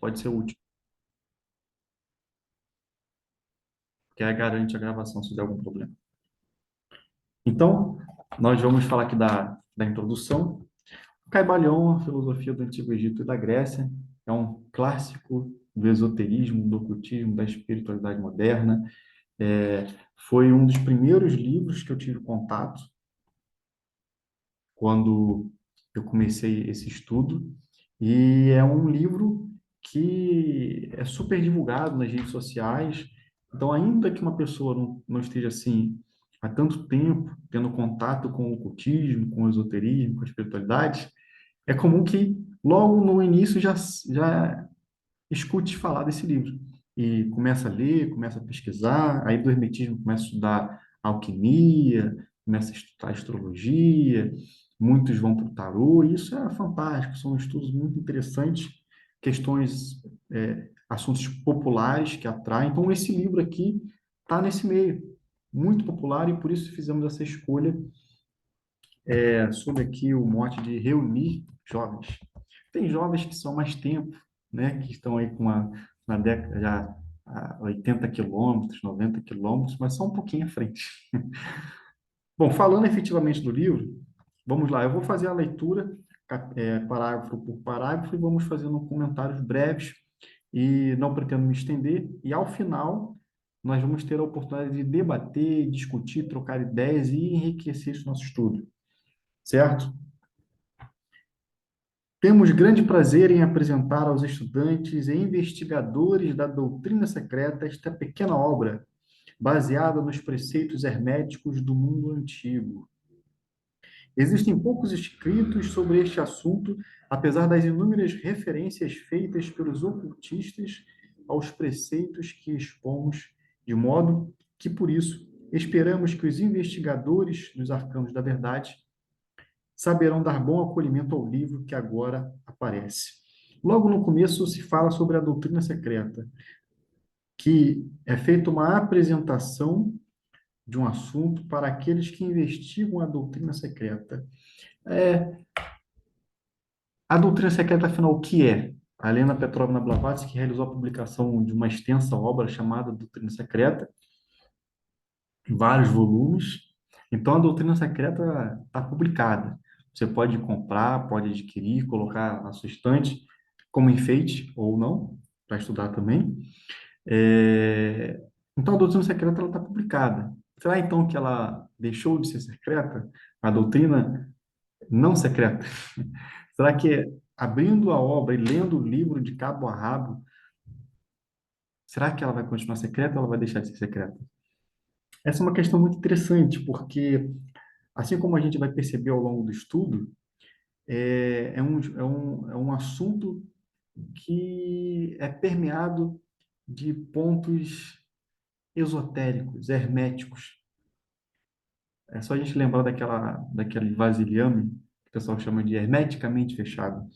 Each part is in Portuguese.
pode ser útil, porque aí garante a gravação se der algum problema. Então, nós vamos falar aqui da introdução. O Caibalion, a filosofia do Antigo Egito e da Grécia, é um clássico do esoterismo, do ocultismo, da espiritualidade moderna. É, foi um dos primeiros livros que eu tive contato quando eu comecei esse estudo, e é um livro que é super divulgado nas redes sociais. Então, ainda que uma pessoa não esteja assim há tanto tempo tendo contato com o ocultismo, com o esoterismo, com a espiritualidade, é comum que logo no início já escute falar desse livro e começa a ler, começa a pesquisar, aí do hermetismo começa a estudar alquimia, começa a estudar astrologia, muitos vão para o tarô, e isso é fantástico, são estudos muito interessantes, questões, assuntos populares que atraem. Então, esse livro aqui está nesse meio, muito popular, e por isso fizemos essa escolha, sobre aqui o mote de reunir jovens. Tem jovens que são mais tempo, né, que estão aí com uma década já a 80 quilômetros, 90 quilômetros, mas são um pouquinho à frente. Bom, falando efetivamente do livro, vamos lá, eu vou fazer a leitura, parágrafo por parágrafo, e vamos fazendo comentários breves, e não pretendo me estender, e ao final nós vamos ter a oportunidade de debater, discutir, trocar ideias e enriquecer esse nosso estudo, certo? Temos grande prazer em apresentar aos estudantes e investigadores da doutrina secreta esta pequena obra, baseada nos preceitos herméticos do mundo antigo. Existem poucos escritos sobre este assunto, apesar das inúmeras referências feitas pelos ocultistas aos preceitos que expomos, de modo que, por isso, esperamos que os investigadores dos arcanos da verdade saberão dar bom acolhimento ao livro que agora aparece. Logo no começo se fala sobre a doutrina secreta, que é feita uma apresentação de um assunto para aqueles que investigam a doutrina secreta. A doutrina secreta, afinal, o que é? A Helena Petrovna Blavatsky realizou a publicação de uma extensa obra chamada Doutrina Secreta, em vários volumes. Então, a doutrina secreta está publicada. Você pode comprar, pode adquirir, colocar na sua estante como enfeite ou não, para estudar também. É, Então, a doutrina secreta está publicada. Será então que ela deixou de ser secreta? A doutrina não secreta? Será que abrindo a obra e lendo o livro de cabo a rabo, será que ela vai continuar secreta ou ela vai deixar de ser secreta? Essa é uma questão muito interessante, porque assim como a gente vai perceber ao longo do estudo, é um assunto que é permeado de pontos esotéricos, herméticos. É só a gente lembrar daquele vasilhame, que o pessoal chama de hermeticamente fechado,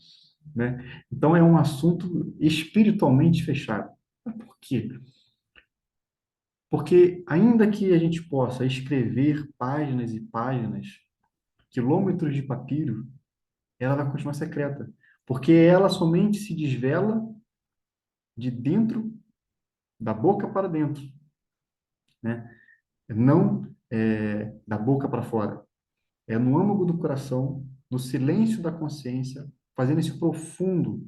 né? Então, é um assunto espiritualmente fechado. Mas por quê? Porque, ainda que a gente possa escrever páginas e páginas, quilômetros de papiro, ela vai continuar secreta, porque ela somente se desvela de dentro, da boca para dentro, né? Não da boca para fora. É no âmago do coração, no silêncio da consciência, fazendo esse profundo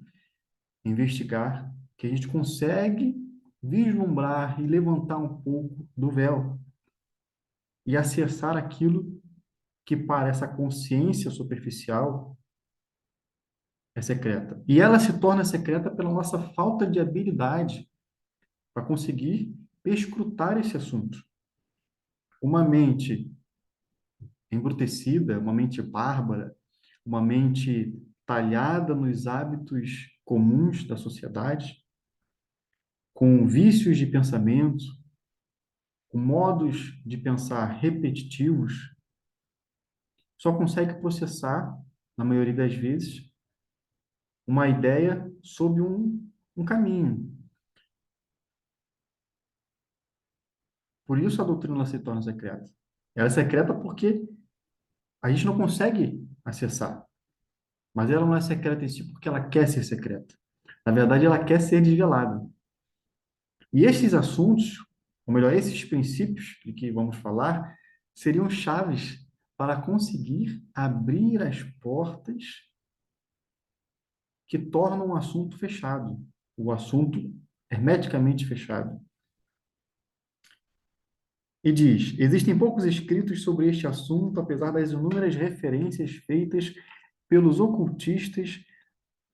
investigar, que a gente consegue vislumbrar e levantar um pouco do véu e acessar aquilo que para essa consciência superficial é secreta. E ela se torna secreta pela nossa falta de habilidade para conseguir perscrutar esse assunto. Uma mente embrutecida, uma mente bárbara, uma mente talhada nos hábitos comuns da sociedade, com vícios de pensamento, com modos de pensar repetitivos, só consegue processar, na maioria das vezes, uma ideia sob um caminho. Por isso a doutrina ela se torna secreta. Ela é secreta porque a gente não consegue acessar, mas ela não é secreta em si porque ela quer ser secreta. Na verdade, ela quer ser desvelada. E estes assuntos, ou melhor, esses princípios de que vamos falar, seriam chaves para conseguir abrir as portas que tornam o assunto fechado, o assunto hermeticamente fechado. E diz: existem poucos escritos sobre este assunto, apesar das inúmeras referências feitas pelos ocultistas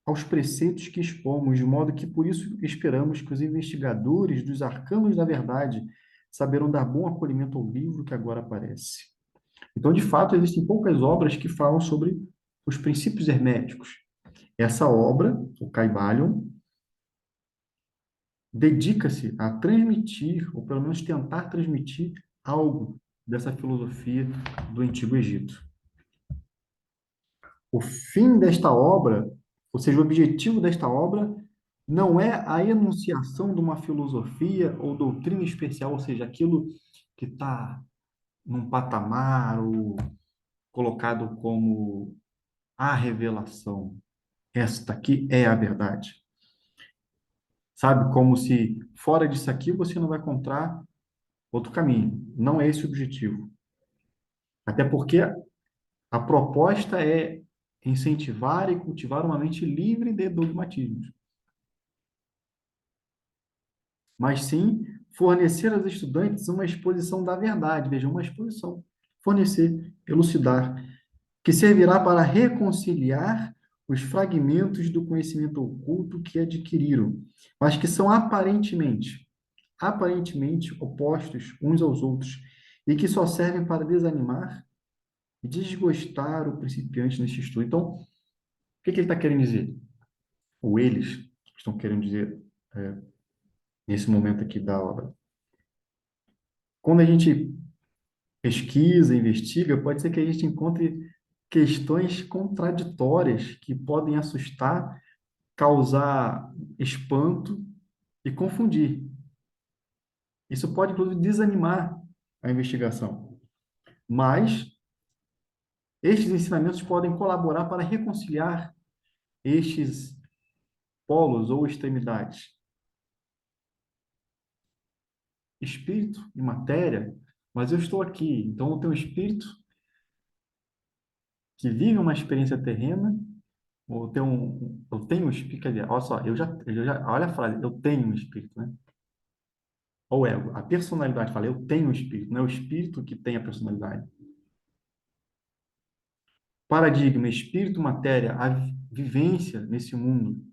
aos preceitos que expomos, de modo que por isso esperamos que os investigadores dos arcanos da verdade saberão dar bom acolhimento ao livro que agora aparece. Então, de fato, existem poucas obras que falam sobre os princípios herméticos. Essa obra, o Caibalion, dedica-se a transmitir, ou pelo menos tentar transmitir, algo dessa filosofia do Antigo Egito. O fim desta obra, ou seja, o objetivo desta obra, não é a enunciação de uma filosofia ou doutrina especial, ou seja, aquilo que está num patamar ou colocado como a revelação. Esta aqui é a verdade. Sabe? Como se fora disso aqui você não vai encontrar outro caminho. Não é esse o objetivo. Até porque a proposta é incentivar e cultivar uma mente livre de dogmatismos, mas sim fornecer aos estudantes uma exposição da verdade, veja, uma exposição, fornecer, elucidar, que servirá para reconciliar os fragmentos do conhecimento oculto que adquiriram, mas que são aparentemente opostos uns aos outros e que só servem para desanimar e desgostar o principiante neste estudo. Então, o que que ele está querendo dizer? Ou eles estão querendo dizer nesse momento aqui da obra? Quando a gente pesquisa, investiga, pode ser que a gente encontre questões contraditórias que podem assustar, causar espanto e confundir. Isso pode, inclusive, desanimar a investigação. Mas estes ensinamentos podem colaborar para reconciliar estes polos ou extremidades. Espírito e matéria, mas eu estou aqui, então eu tenho um espírito que vive uma experiência terrena, ou eu tenho um espírito, quer dizer, olha só, olha a frase, eu tenho um espírito, né? Ou ego, a personalidade fala, eu tenho um espírito, não é o espírito que tem a personalidade. Paradigma, espírito, matéria, a vivência nesse mundo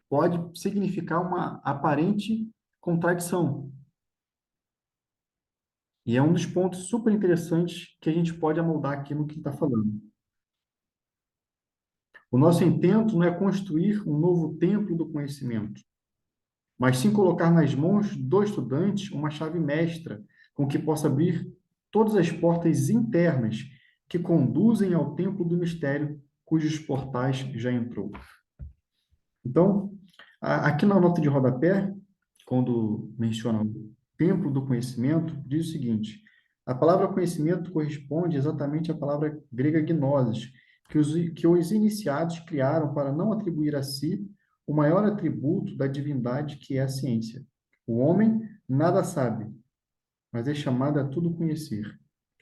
pode significar uma aparente contradição. E é um dos pontos super interessantes que a gente pode amoldar aqui no que está falando. O nosso intento não é construir um novo templo do conhecimento, mas sim colocar nas mãos do estudante uma chave mestra com que possa abrir todas as portas internas que conduzem ao templo do mistério, cujos portais já entrou. Então, aqui na nota de rodapé, quando menciona o templo do conhecimento, diz o seguinte: a palavra conhecimento corresponde exatamente à palavra grega gnosis, que os iniciados criaram para não atribuir a si o maior atributo da divindade, que é a ciência. O homem nada sabe, mas é chamado a tudo conhecer,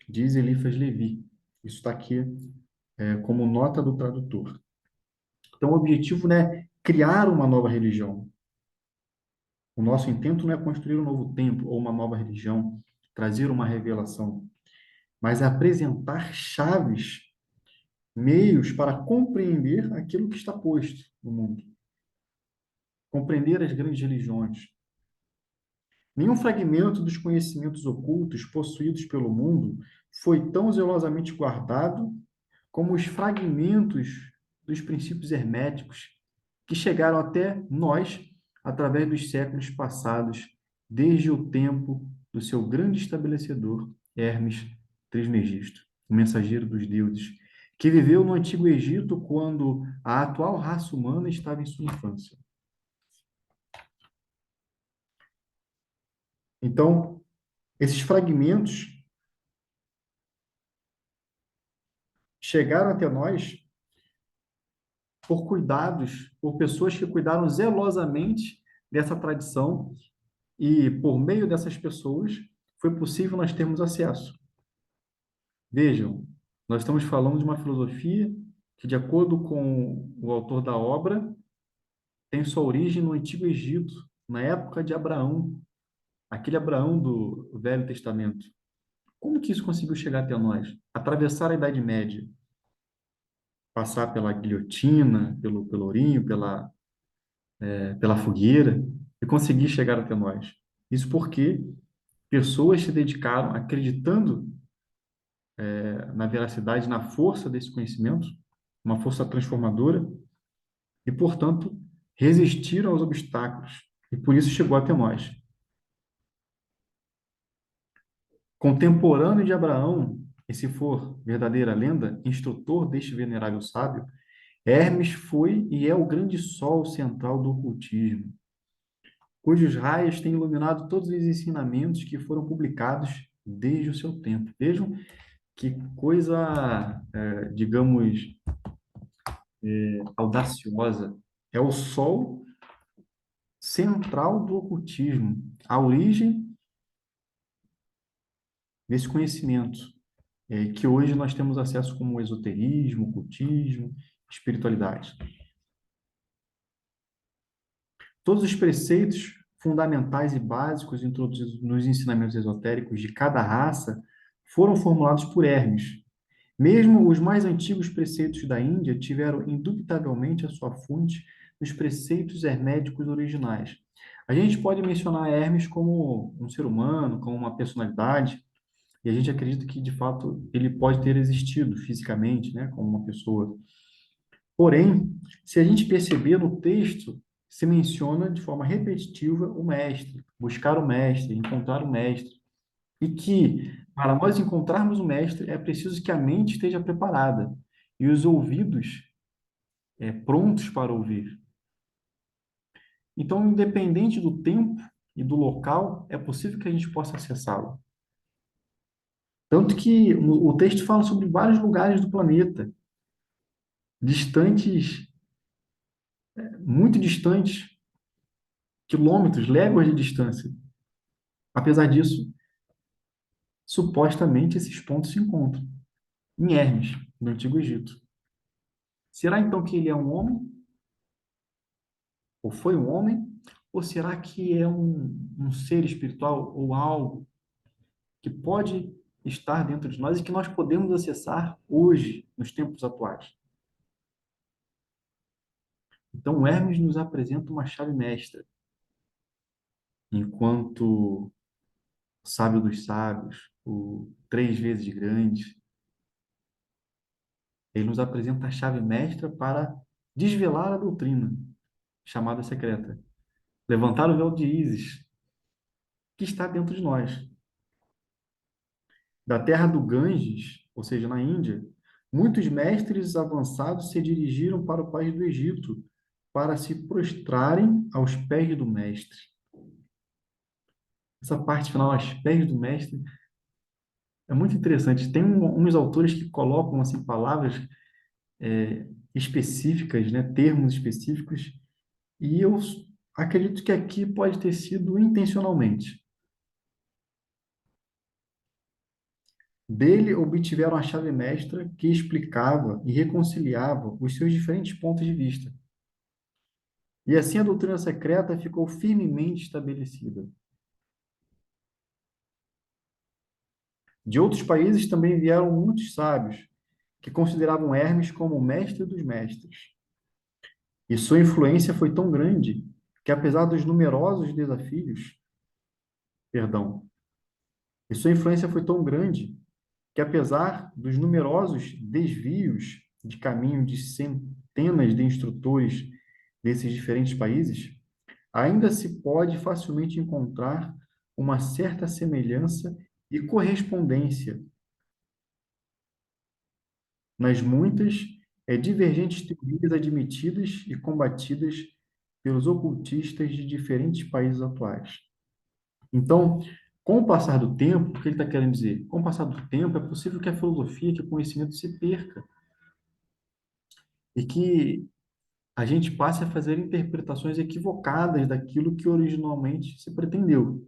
diz Eliphas Levi. Isso está aqui como nota do tradutor. Então, o objetivo não é criar uma nova religião. O nosso intento não é construir um novo templo ou uma nova religião, trazer uma revelação, mas é apresentar chaves, meios para compreender aquilo que está posto no mundo, compreender as grandes religiões. Nenhum fragmento dos conhecimentos ocultos possuídos pelo mundo foi tão zelosamente guardado como os fragmentos dos princípios herméticos que chegaram até nós através dos séculos passados, desde o tempo do seu grande estabelecedor, Hermes Trismegisto, o mensageiro dos deuses, que viveu no Antigo Egito quando a atual raça humana estava em sua infância. Então, esses fragmentos chegaram até nós por pessoas que cuidaram zelosamente dessa tradição e por meio dessas pessoas foi possível nós termos acesso. Vejam, nós estamos falando de uma filosofia que, de acordo com o autor da obra, tem sua origem no Antigo Egito, na época de Abraão, aquele Abraão do Velho Testamento. Como que isso conseguiu chegar até nós? Atravessar a Idade Média, passar pela guilhotina, pelo pelourinho, pela fogueira e conseguir chegar até nós. Isso porque pessoas se dedicaram, acreditando na veracidade, na força desse conhecimento, uma força transformadora, e, portanto, resistiram aos obstáculos, e por isso chegou até nós. Contemporâneo de Abraão, e se for verdadeira lenda, instrutor deste venerável sábio, Hermes foi e é o grande sol central do ocultismo, cujos raios têm iluminado todos os ensinamentos que foram publicados desde o seu tempo. Vejam que coisa, digamos, audaciosa. É o sol central do ocultismo, a origem desse conhecimento, que hoje nós temos acesso como esoterismo, ocultismo, espiritualidade. Todos os preceitos fundamentais e básicos introduzidos nos ensinamentos esotéricos de cada raça foram formulados por Hermes. Mesmo os mais antigos preceitos da Índia tiveram indubitavelmente a sua fonte nos preceitos herméticos originais. A gente pode mencionar Hermes como um ser humano, como uma personalidade, e a gente acredita que, de fato, ele pode ter existido fisicamente, né, como uma pessoa. Porém, se a gente perceber no texto, se menciona de forma repetitiva o mestre, buscar o mestre, encontrar o mestre. E que, para nós encontrarmos o mestre, é preciso que a mente esteja preparada e os ouvidos prontos para ouvir. Então, independente do tempo e do local, é possível que a gente possa acessá-lo. Tanto que o texto fala sobre vários lugares do planeta, distantes, muito distantes, quilômetros, léguas de distância. Apesar disso, supostamente esses pontos se encontram em Hermes, no Antigo Egito. Será então que ele é um homem? Ou foi um homem? Ou será que é um ser espiritual ou algo que pode estar dentro de nós e que nós podemos acessar hoje, nos tempos atuais? Então, Hermes nos apresenta uma chave mestra, enquanto sábio dos sábios, o três vezes grande, ele nos apresenta a chave mestra para desvelar a doutrina, chamada secreta, levantar o véu de Ísis, que está dentro de nós. Da terra do Ganges, ou seja, na Índia, muitos mestres avançados se dirigiram para o país do Egito para se prostrarem aos pés do mestre. Essa parte final, aos pés do mestre, é muito interessante. Tem uns autores que colocam assim palavras específicas, né, termos específicos, e eu acredito que aqui pode ter sido intencionalmente. Dele obtiveram a chave mestra que explicava e reconciliava os seus diferentes pontos de vista. E assim a doutrina secreta ficou firmemente estabelecida. De outros países também vieram muitos sábios, que consideravam Hermes como o mestre dos mestres. E sua influência foi tão grande que, apesar dos numerosos desafios, perdão, e sua influência foi tão grande que, apesar dos numerosos desvios de caminho de centenas de instrutores desses diferentes países, ainda se pode facilmente encontrar uma certa semelhança e correspondência nas muitas divergentes teorias admitidas e combatidas pelos ocultistas de diferentes países atuais. Então, com o passar do tempo, o que ele está querendo dizer? Com o passar do tempo, é possível que a filosofia, que o conhecimento se perca e que a gente passe a fazer interpretações equivocadas daquilo que originalmente se pretendeu.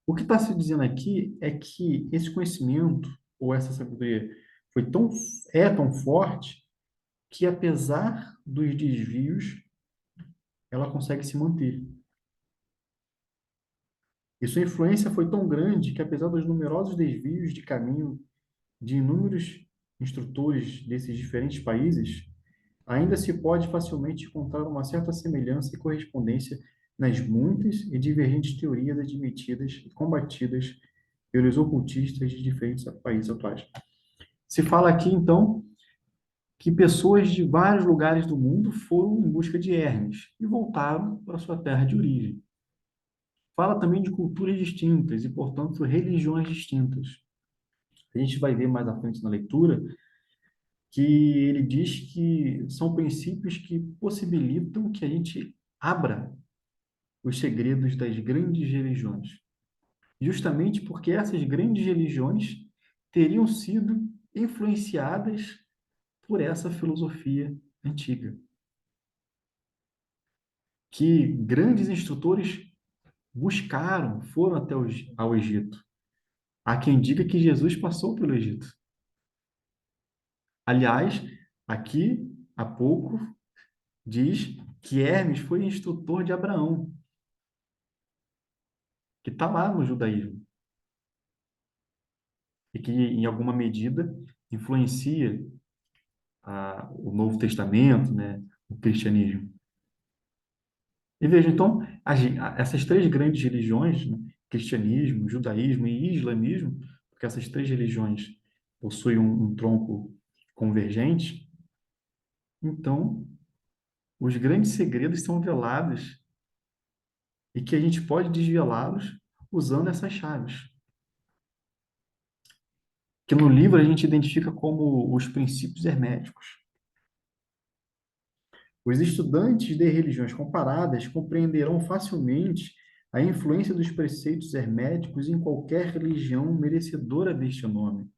O que está se dizendo aqui é que esse conhecimento, ou essa sabedoria, foi tão, é tão forte que, apesar dos desvios, ela consegue se manter. E sua influência foi tão grande que, apesar dos numerosos desvios de caminho de inúmeros instrutores desses diferentes países, ainda se pode facilmente encontrar uma certa semelhança e correspondência nas muitas e divergentes teorias admitidas e combatidas pelos ocultistas de diferentes países atuais. Se fala aqui, então, que pessoas de vários lugares do mundo foram em busca de Hermes e voltaram para sua terra de origem. Fala também de culturas distintas e, portanto, religiões distintas. A gente vai ver mais à frente na leitura que ele diz que são princípios que possibilitam que a gente abra os segredos das grandes religiões, justamente porque essas grandes religiões teriam sido influenciadas por essa filosofia antiga, que grandes instrutores buscaram, foram até ao Egito. Há quem diga que Jesus passou pelo Egito. Aliás, aqui há pouco diz que Hermes foi instrutor de Abraão, que está lá no judaísmo, e que, em alguma medida, influencia o Novo Testamento, né, o cristianismo. E veja, então, essas três grandes religiões, né, cristianismo, judaísmo e islamismo, porque essas três religiões possuem um tronco convergente, então, os grandes segredos são velados e que a gente pode desvelá-los usando essas chaves, que no livro a gente identifica como os princípios herméticos. Os estudantes de religiões comparadas compreenderão facilmente a influência dos preceitos herméticos em qualquer religião merecedora deste nome,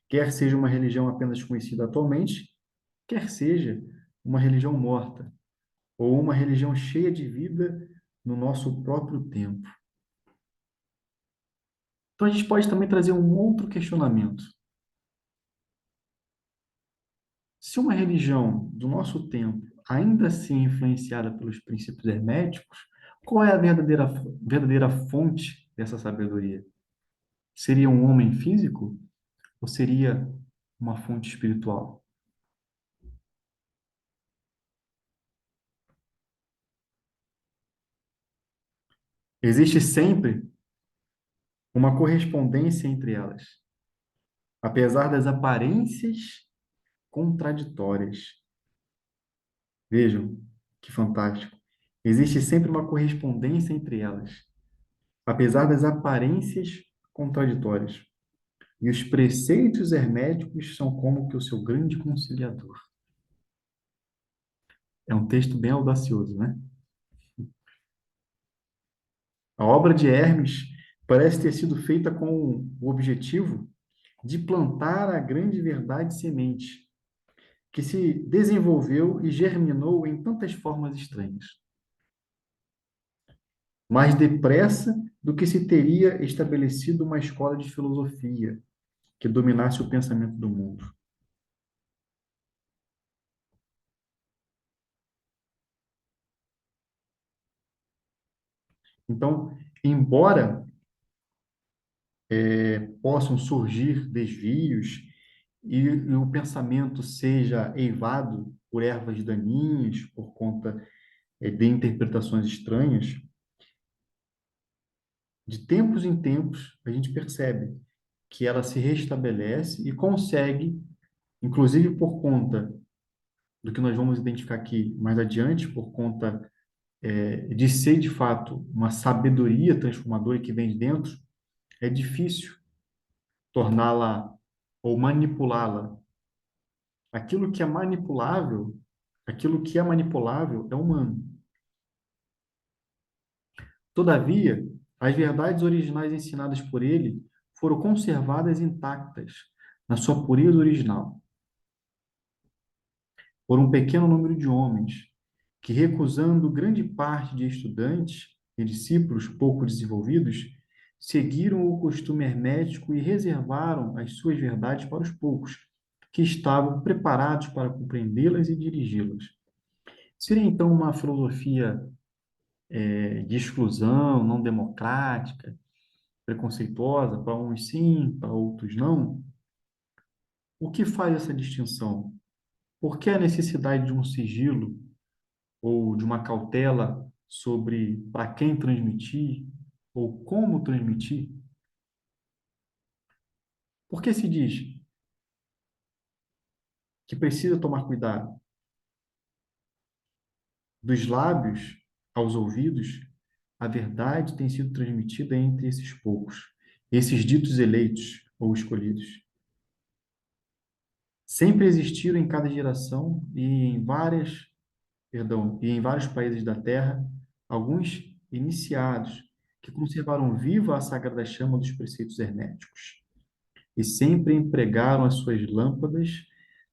quer seja uma religião apenas conhecida atualmente, quer seja uma religião morta, ou uma religião cheia de vida no nosso próprio tempo. Então a gente pode também trazer um outro questionamento. Se uma religião do nosso tempo ainda assim é influenciada pelos princípios herméticos, qual é a verdadeira fonte dessa sabedoria? Seria um homem físico ou seria uma fonte espiritual? Existe sempre uma correspondência entre elas, apesar das aparências contraditórias. Vejam que fantástico. Existe sempre uma correspondência entre elas, apesar das aparências contraditórias. E os preceitos herméticos são como que o seu grande conciliador. É um texto bem audacioso, né? A obra de Hermes parece ter sido feita com o objetivo de plantar a grande verdade semente, que se desenvolveu e germinou em tantas formas estranhas, mais depressa do que se teria estabelecido uma escola de filosofia que dominasse o pensamento do mundo. Então, embora possam surgir desvios e o pensamento seja eivado por ervas daninhas, por conta de interpretações estranhas, de tempos em tempos a gente percebe que ela se restabelece e consegue, inclusive por conta do que nós vamos identificar aqui mais adiante, por conta de ser de fato uma sabedoria transformadora que vem de dentro, é difícil torná-la ou manipulá-la. Aquilo que é manipulável é humano. Todavia, as verdades originais ensinadas por ele foram conservadas intactas na sua pureza original. por um pequeno número de homens, que, recusando grande parte de estudantes e discípulos pouco desenvolvidos, seguiram o costume hermético e reservaram as suas verdades para os poucos, que estavam preparados para compreendê-las e dirigi-las. Seria então uma filosofia de exclusão, não democrática, preconceituosa, para uns sim, para outros não? O que faz essa distinção? Por que a necessidade de um sigilo ou de uma cautela sobre para quem transmitir ou como transmitir? Por que se diz que precisa tomar cuidado dos lábios aos ouvidos? A verdade tem sido transmitida entre esses poucos, esses ditos eleitos ou escolhidos. Sempre existiram em cada geração e em vários países da Terra, alguns iniciados que conservaram viva a sagrada chama dos preceitos herméticos e sempre empregaram as suas lâmpadas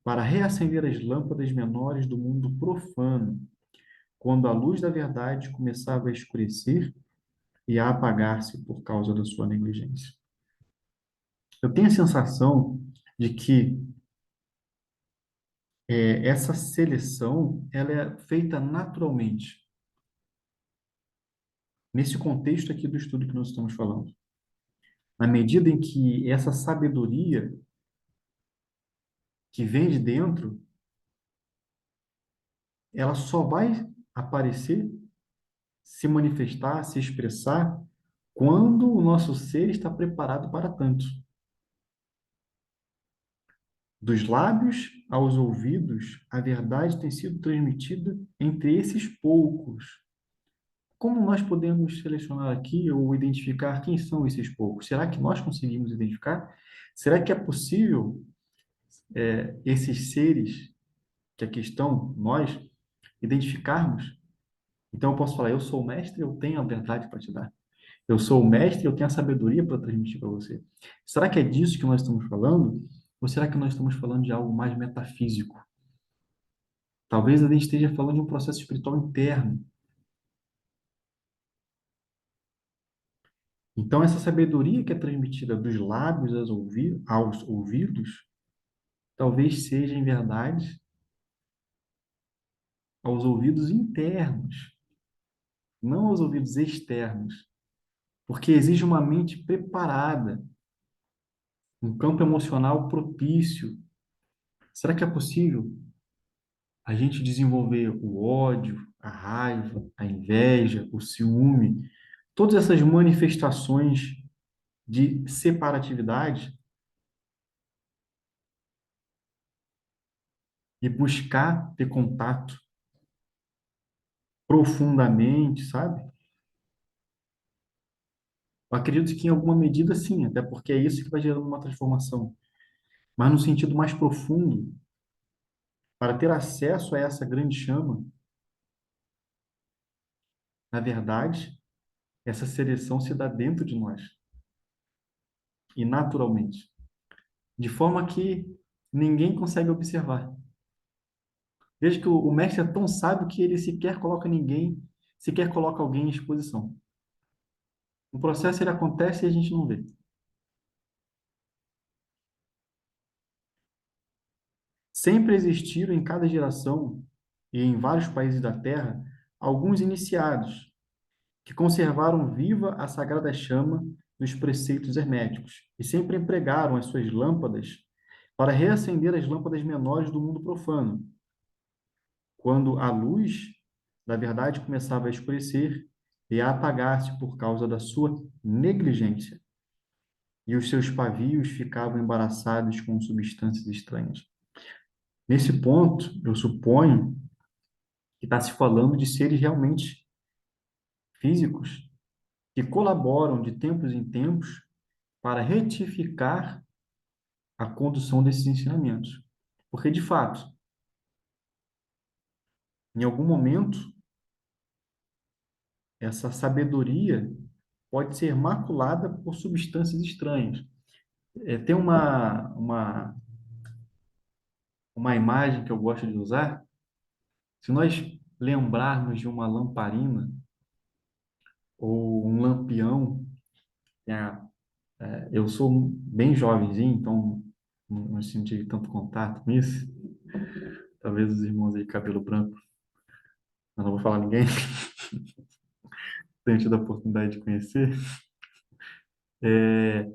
para reacender as lâmpadas menores do mundo profano, quando a luz da verdade começava a escurecer e a apagar-se por causa da sua negligência. Eu tenho a sensação de que essa seleção ela é feita naturalmente, nesse contexto aqui do estudo que nós estamos falando. Na medida em que essa sabedoria que vem de dentro, ela só vai aparecer, se manifestar, se expressar, quando o nosso ser está preparado para tanto. Dos lábios aos ouvidos, a verdade tem sido transmitida entre esses poucos. Como nós podemos selecionar aqui ou identificar quem são esses poucos? Será que nós conseguimos identificar? Será que é possível esses seres que aqui estão, nós, identificarmos? Então eu posso falar, eu sou o mestre, eu tenho a verdade para te dar. Eu sou o mestre, eu tenho a sabedoria para transmitir para você. Será que é disso que nós estamos falando? Ou será que nós estamos falando de algo mais metafísico? Talvez a gente esteja falando de um processo espiritual interno. Então, essa sabedoria que é transmitida dos lábios aos ouvidos, talvez seja, em verdade, aos ouvidos internos, não aos ouvidos externos, porque exige uma mente preparada, um campo emocional propício. Será que é possível a gente desenvolver o ódio, a raiva, a inveja, o ciúme, todas essas manifestações de separatividade e buscar ter contato profundamente, sabe? Eu acredito que em alguma medida sim, até porque é isso que vai gerando uma transformação. Mas no sentido mais profundo, para ter acesso a essa grande chama, na verdade, essa seleção se dá dentro de nós e naturalmente, de forma que ninguém consegue observar. Veja que o mestre é tão sábio que ele sequer coloca alguém em exposição. O processo ele acontece e a gente não vê. Sempre existiram em cada geração e em vários países da Terra alguns iniciados que conservaram viva a sagrada chama dos preceitos herméticos e sempre empregaram as suas lâmpadas para reacender as lâmpadas menores do mundo profano, quando a luz da verdade começava a escurecer e a apagar-se por causa da sua negligência, e os seus pavios ficavam embaraçados com substâncias estranhas. Nesse ponto, eu suponho que está se falando de seres realmente físicos que colaboram de tempos em tempos para retificar a condução desses ensinamentos. Porque, de fato, em algum momento, essa sabedoria pode ser maculada por substâncias estranhas. Tem uma imagem que eu gosto de usar, Se nós lembrarmos de uma lamparina ou um lampião, é, eu sou bem jovenzinho, então não tive tanto contato com isso. Talvez os irmãos aí de cabelo branco, eu não vou falar ninguém, tenham tido a oportunidade de conhecer. É,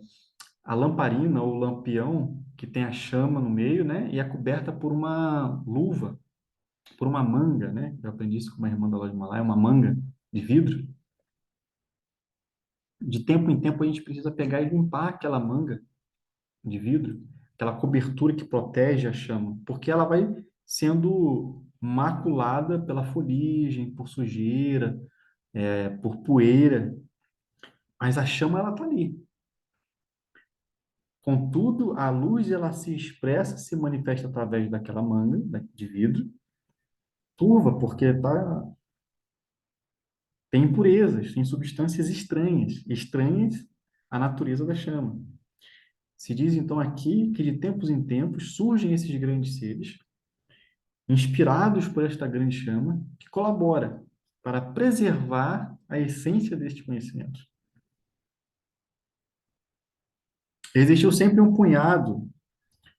a lamparina ou lampião, que tem a chama no meio, né? E é coberta por uma luva, por uma manga, né? Eu aprendi isso com uma irmã da loja de Malaya, uma manga de vidro. De tempo em tempo a gente precisa pegar e limpar aquela manga de vidro, aquela cobertura que protege a chama, porque ela vai sendo maculada pela fuligem, por sujeira, por poeira, mas a chama ela está ali. Contudo, a luz ela se expressa, se manifesta através daquela manga de vidro, turva, porque tem impurezas, tem substâncias estranhas, estranhas à natureza da chama. Se diz então aqui que de tempos em tempos surgem esses grandes seres, inspirados por esta grande chama, que colabora para preservar a essência deste conhecimento. Existiu sempre um punhado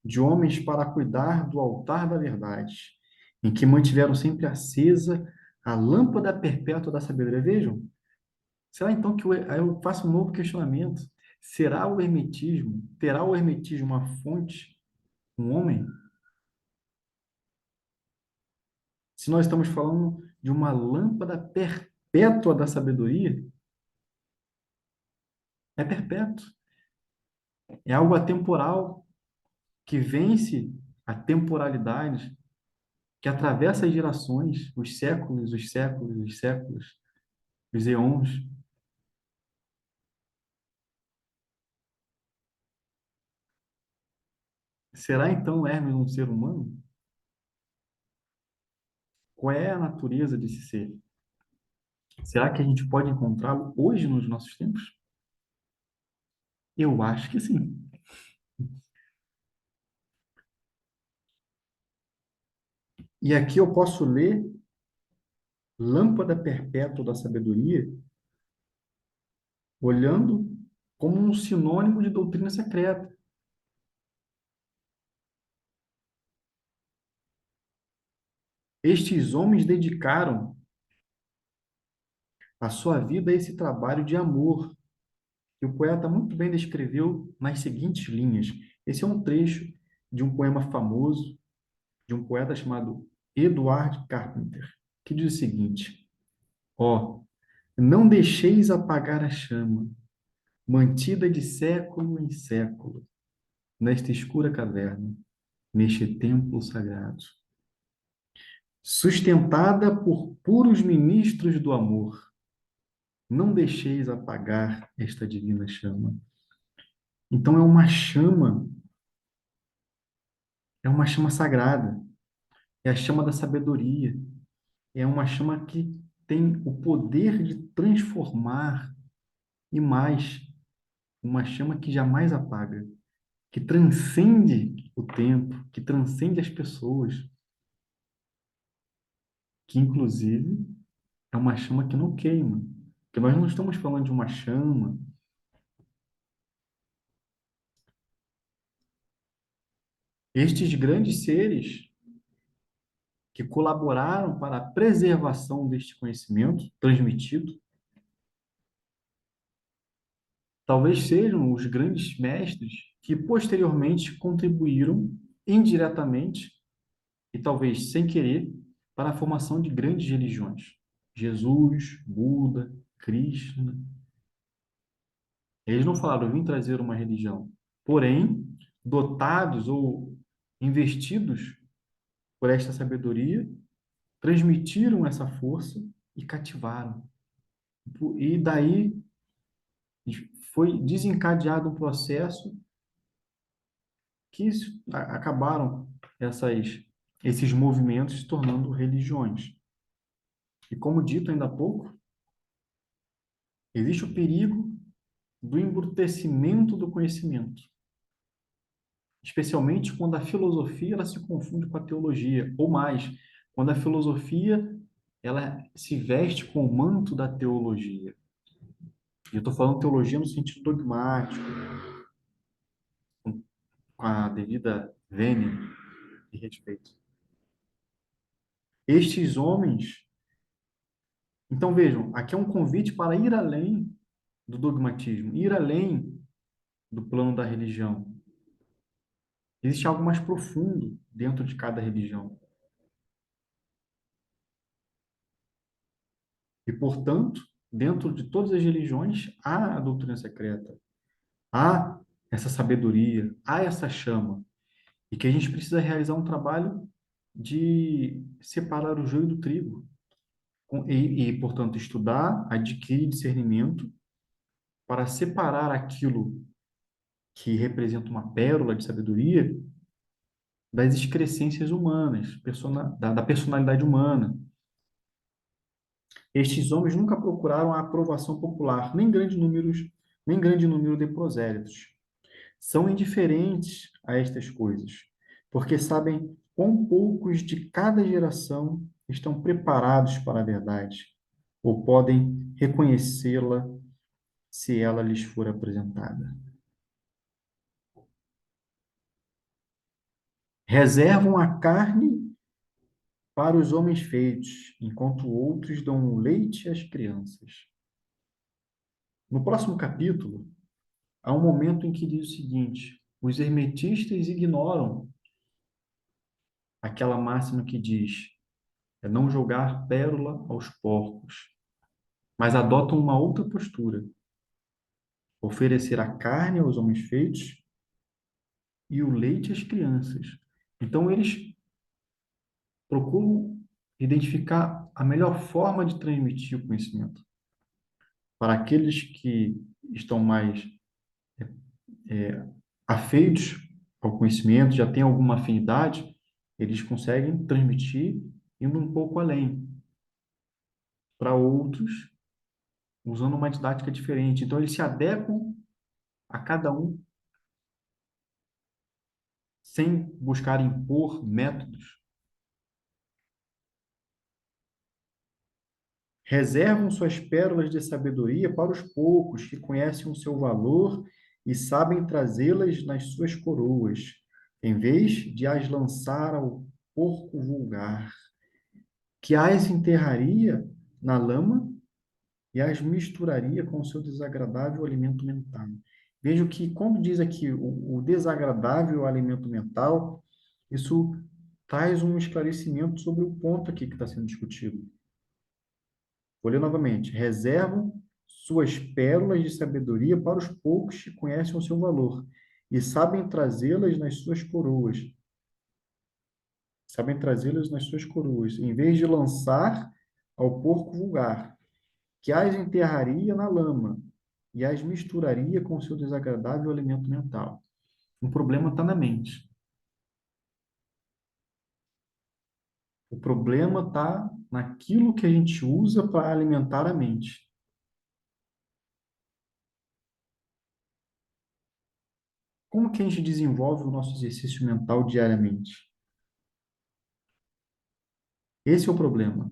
de homens para cuidar do altar da verdade, em que mantiveram sempre acesa a lâmpada perpétua da sabedoria. Vejam, será então que aí eu faço um novo questionamento? Será o hermetismo, terá o hermetismo uma fonte, um homem? Se nós estamos falando de uma lâmpada perpétua da sabedoria, é perpétuo. É algo atemporal que vence a temporalidade, que atravessa as gerações, os séculos, os séculos, os séculos, os eons. Será então Hermes um ser humano? Qual é a natureza desse ser? Será que a gente pode encontrá-lo hoje nos nossos tempos? Eu acho que sim. E aqui eu posso ler Lâmpada Perpétua da Sabedoria, olhando como um sinônimo de doutrina secreta. Estes homens dedicaram a sua vida a esse trabalho de amor, que o poeta muito bem descreveu nas seguintes linhas. Esse é um trecho de um poema famoso de um poeta chamado Edward Carpenter, que diz o seguinte: ó, não deixeis apagar a chama, mantida de século em século, nesta escura caverna, neste templo sagrado, sustentada por puros ministros do amor. Não deixeis apagar esta divina chama. Então é uma chama sagrada, é a chama da sabedoria, é uma chama que tem o poder de transformar e mais, uma chama que jamais apaga, que transcende o tempo, que transcende as pessoas, que inclusive é uma chama que não queima. Porque nós não estamos falando de uma chama. Estes grandes seres que colaboraram para a preservação deste conhecimento transmitido, talvez sejam os grandes mestres que posteriormente contribuíram indiretamente e talvez sem querer para a formação de grandes religiões. Jesus, Buda, Krishna. Eles não falaram, eu vim trazer uma religião. Porém, dotados ou investidos por esta sabedoria, transmitiram essa força e cativaram. E daí foi desencadeado um processo que acabaram esses movimentos se tornando religiões. E como dito ainda há pouco, existe o perigo do embrutecimento do conhecimento, especialmente quando a filosofia ela se confunde com a teologia, ou mais, quando a filosofia ela se veste com o manto da teologia. E eu estou falando teologia no sentido dogmático, com a devida vênia e respeito. Estes homens, então vejam, aqui é um convite para ir além do dogmatismo, ir além do plano da religião. Existe algo mais profundo dentro de cada religião. E, portanto, dentro de todas as religiões, há a doutrina secreta, há essa sabedoria, há essa chama. E que a gente precisa realizar um trabalho de separar o joio do trigo. Portanto, estudar, adquirir discernimento para separar aquilo que representa uma pérola de sabedoria das excrescências humanas, da personalidade humana. Estes homens nunca procuraram a aprovação popular, nem grande número de prosélitos. São indiferentes a estas coisas, porque sabem quão poucos de cada geração estão preparados para a verdade, ou podem reconhecê-la se ela lhes for apresentada. Reservam a carne para os homens feitos, enquanto outros dão leite às crianças. No próximo capítulo, há um momento em que diz o seguinte: os hermetistas ignoram aquela máxima que diz é não jogar pérola aos porcos, mas adotam uma outra postura, oferecer a carne aos homens feitos e o leite às crianças. Então, eles procuram identificar a melhor forma de transmitir o conhecimento. Para aqueles que estão mais afeitos ao conhecimento, já têm alguma afinidade, eles conseguem transmitir indo um pouco além. Para outros, usando uma didática diferente. Então, eles se adequam a cada um sem buscar impor métodos. Reservam suas pérolas de sabedoria para os poucos que conhecem o seu valor e sabem trazê-las nas suas coroas, em vez de as lançar ao porco vulgar, que as enterraria na lama e as misturaria com o seu desagradável alimento mental. Vejo que, quando diz aqui o desagradável alimento mental, isso traz um esclarecimento sobre o ponto aqui que está sendo discutido. Vou ler novamente. Reservam suas pérolas de sabedoria para os poucos que conhecem o seu valor e sabem trazê-las nas suas coroas. Sabem trazê-las nas suas coroas, em vez de lançar ao porco vulgar, que as enterraria na lama e as misturaria com seu desagradável alimento mental. O problema está na mente. O problema está naquilo que a gente usa para alimentar a mente. Como que a gente desenvolve o nosso exercício mental diariamente? Esse é o problema.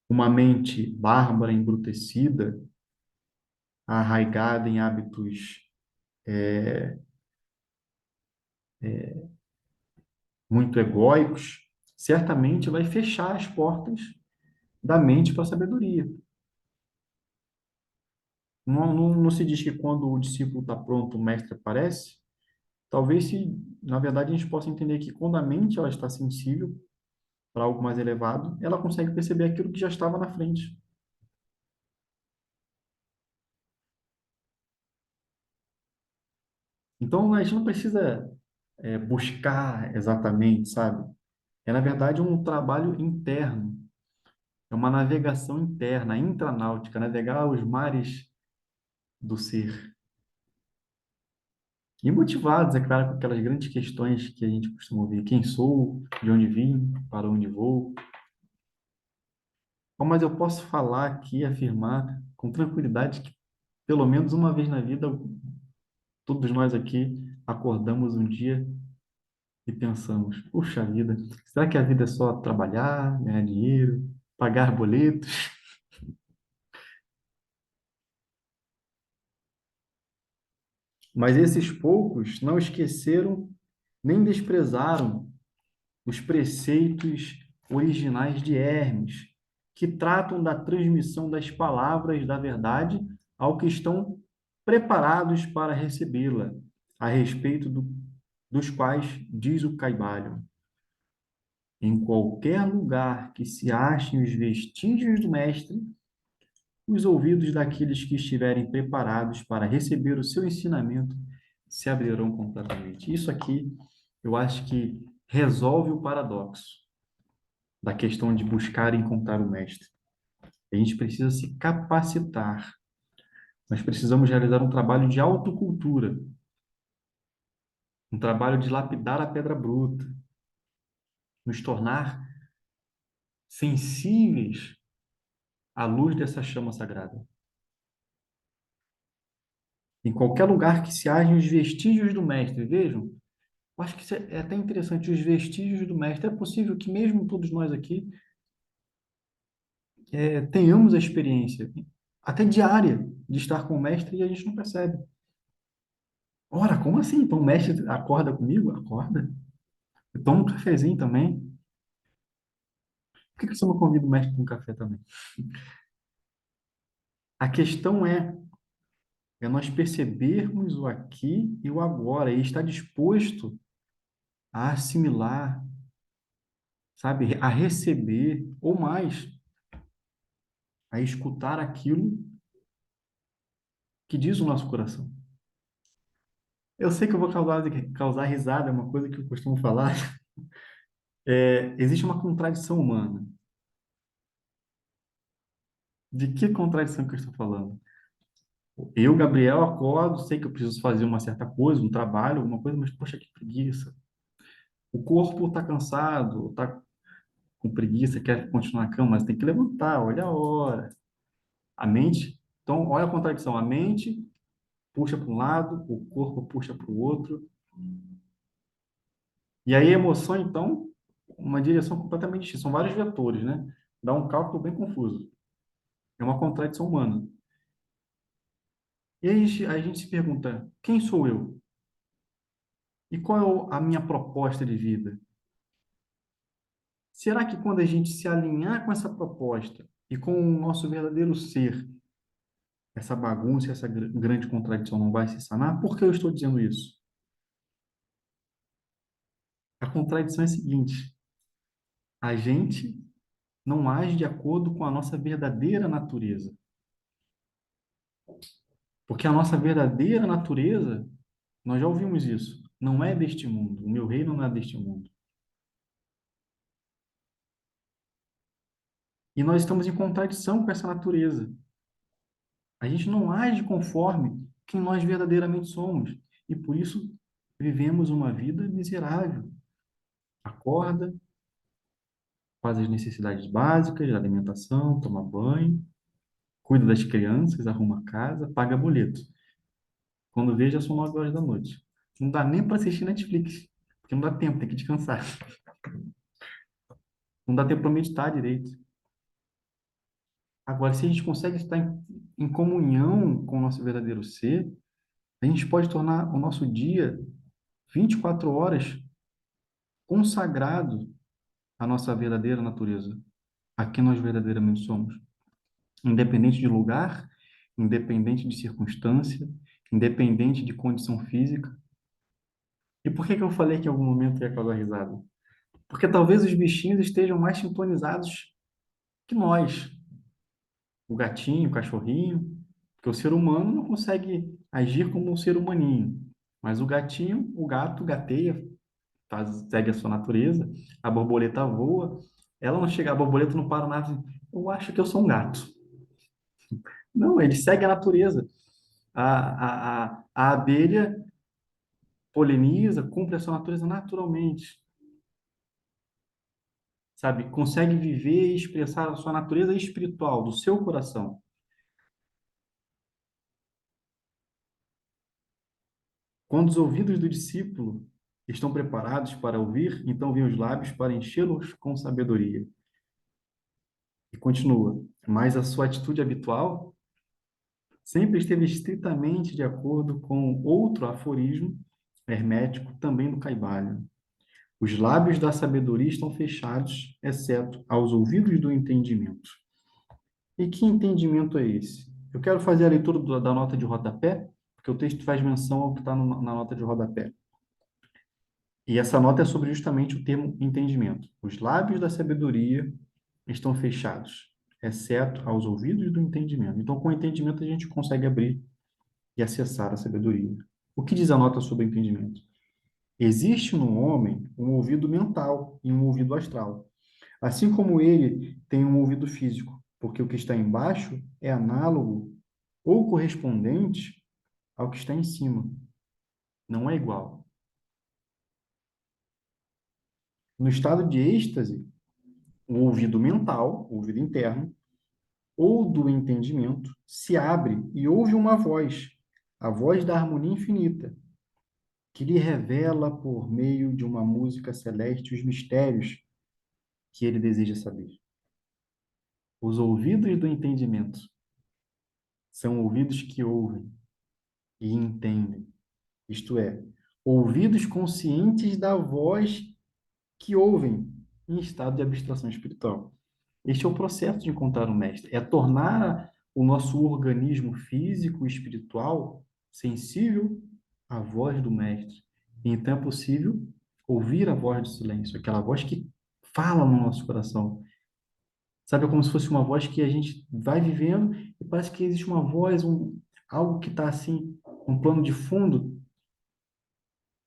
Uma mente bárbara, embrutecida, arraigada em hábitos muito egóicos, certamente vai fechar as portas da mente para a sabedoria. Não se diz que quando o discípulo está pronto, o mestre aparece? Talvez se, na verdade, a gente possa entender que quando a mente ela está sensível para algo mais elevado, ela consegue perceber aquilo que já estava na frente. Então, a gente não precisa buscar exatamente, sabe? É, na verdade, um trabalho interno, é uma navegação interna, intranáutica, navegar os mares do ser. E motivados, é claro, com aquelas grandes questões que a gente costuma ouvir. Quem sou? De onde vim? Para onde vou? Bom, mas eu posso falar aqui, afirmar com tranquilidade que pelo menos uma vez na vida, todos nós aqui acordamos um dia e pensamos: puxa vida, será que a vida é só trabalhar, ganhar dinheiro, pagar boletos? Mas esses poucos não esqueceram nem desprezaram os preceitos originais de Hermes, que tratam da transmissão das palavras da verdade ao que estão preparados para recebê-la, a respeito dos quais diz o Caibalion. Em qualquer lugar que se achem os vestígios do mestre, os ouvidos daqueles que estiverem preparados para receber o seu ensinamento se abrirão completamente. Isso aqui, eu acho que resolve o paradoxo da questão de buscar e encontrar o mestre. A gente precisa se capacitar. Nós precisamos realizar um trabalho de autocultura, um trabalho de lapidar a pedra bruta, nos tornar sensíveis à luz dessa chama sagrada. Em qualquer lugar que se hajem os vestígios do mestre, vejam, eu acho que isso é até interessante, os vestígios do mestre. É possível que mesmo todos nós aqui tenhamos a experiência, até diária, de estar com o mestre e a gente não percebe. Ora, como assim? Então o mestre acorda comigo? Acorda. Eu tomo um cafezinho também. Por que você não convida o mestre para um café também? A questão é nós percebermos o aqui e o agora e estar disposto a assimilar, sabe, a receber ou mais, a escutar aquilo que diz o nosso coração. Eu sei que eu vou causar risada, é uma coisa que eu costumo falar. Existe uma contradição humana. De que contradição que eu estou falando? Eu, Gabriel, acordo, sei que eu preciso fazer uma certa coisa, um trabalho, alguma coisa, mas poxa, que preguiça. O corpo está cansado, está com preguiça, quer continuar na cama, mas tem que levantar, olha a hora. A mente, então, olha a contradição. A mente puxa para um lado, o corpo puxa para o outro. E aí a emoção, então, uma direção completamente distinta. São vários vetores, né? Dá um cálculo bem confuso. É uma contradição humana. E aí a gente se pergunta, quem sou eu? E qual é a minha proposta de vida? Será que quando a gente se alinhar com essa proposta e com o nosso verdadeiro ser, essa bagunça, essa grande contradição não vai se sanar? Por que eu estou dizendo isso? A contradição é a seguinte: a gente não age de acordo com a nossa verdadeira natureza. Porque a nossa verdadeira natureza, nós já ouvimos isso, não é deste mundo. O meu reino não é deste mundo. E nós estamos em contradição com essa natureza. A gente não age conforme quem nós verdadeiramente somos. E por isso vivemos uma vida miserável. Acorda, faz as necessidades básicas, alimentação, toma banho, cuida das crianças, arruma a casa, paga boleto. Quando veja, são 9 horas da noite. Não dá nem para assistir Netflix, porque não dá tempo, tem que descansar. Não dá tempo para meditar direito. Agora, se a gente consegue estar em comunhão com o nosso verdadeiro ser, a gente pode tornar o nosso dia 24 horas consagrado à nossa verdadeira natureza, a quem nós verdadeiramente somos. Independente de lugar, independente de circunstância, independente de condição física. E por que que eu falei que em algum momento ia causar risada? Porque talvez os bichinhos estejam mais sintonizados que nós. O gatinho, o cachorrinho, porque o ser humano não consegue agir como um ser humaninho. Mas o gatinho, o gato gateia, segue a sua natureza, a borboleta voa, ela não chega, a borboleta não para nada, assim, eu acho que eu sou um gato. Não, ele segue a natureza. A abelha poliniza, cumpre a sua natureza naturalmente, sabe? Consegue viver e expressar a sua natureza espiritual, do seu coração. Quando os ouvidos do discípulo Estão preparados para ouvir? Então vêm os lábios para enchê-los com sabedoria. E continua. Mas a sua atitude habitual sempre esteve estritamente de acordo com outro aforismo hermético, também do Caibalho. Os lábios da sabedoria estão fechados, exceto aos ouvidos do entendimento. E que entendimento é esse? Eu quero fazer a leitura da nota de rodapé, porque o texto faz menção ao que está na nota de rodapé. E essa nota é sobre justamente o termo entendimento. Os lábios da sabedoria estão fechados, exceto aos ouvidos do entendimento. Então, com o entendimento, a gente consegue abrir e acessar a sabedoria. O que diz a nota sobre o entendimento? Existe no homem um ouvido mental e um ouvido astral. Assim como ele tem um ouvido físico, porque o que está embaixo é análogo ou correspondente ao que está em cima. Não é igual. No estado de êxtase, o ouvido mental, o ouvido interno, ou do entendimento, se abre e ouve uma voz, a voz da harmonia infinita, que lhe revela por meio de uma música celeste os mistérios que ele deseja saber. Os ouvidos do entendimento são ouvidos que ouvem e entendem, isto é, ouvidos conscientes da voz que ouvem em estado de abstração espiritual. Este é o processo de encontrar o mestre, é tornar o nosso organismo físico e espiritual sensível à voz do mestre. E então é possível ouvir a voz do silêncio, aquela voz que fala no nosso coração. Sabe, é como se fosse uma voz que a gente vai vivendo e parece que existe uma voz, algo que está assim, um plano de fundo,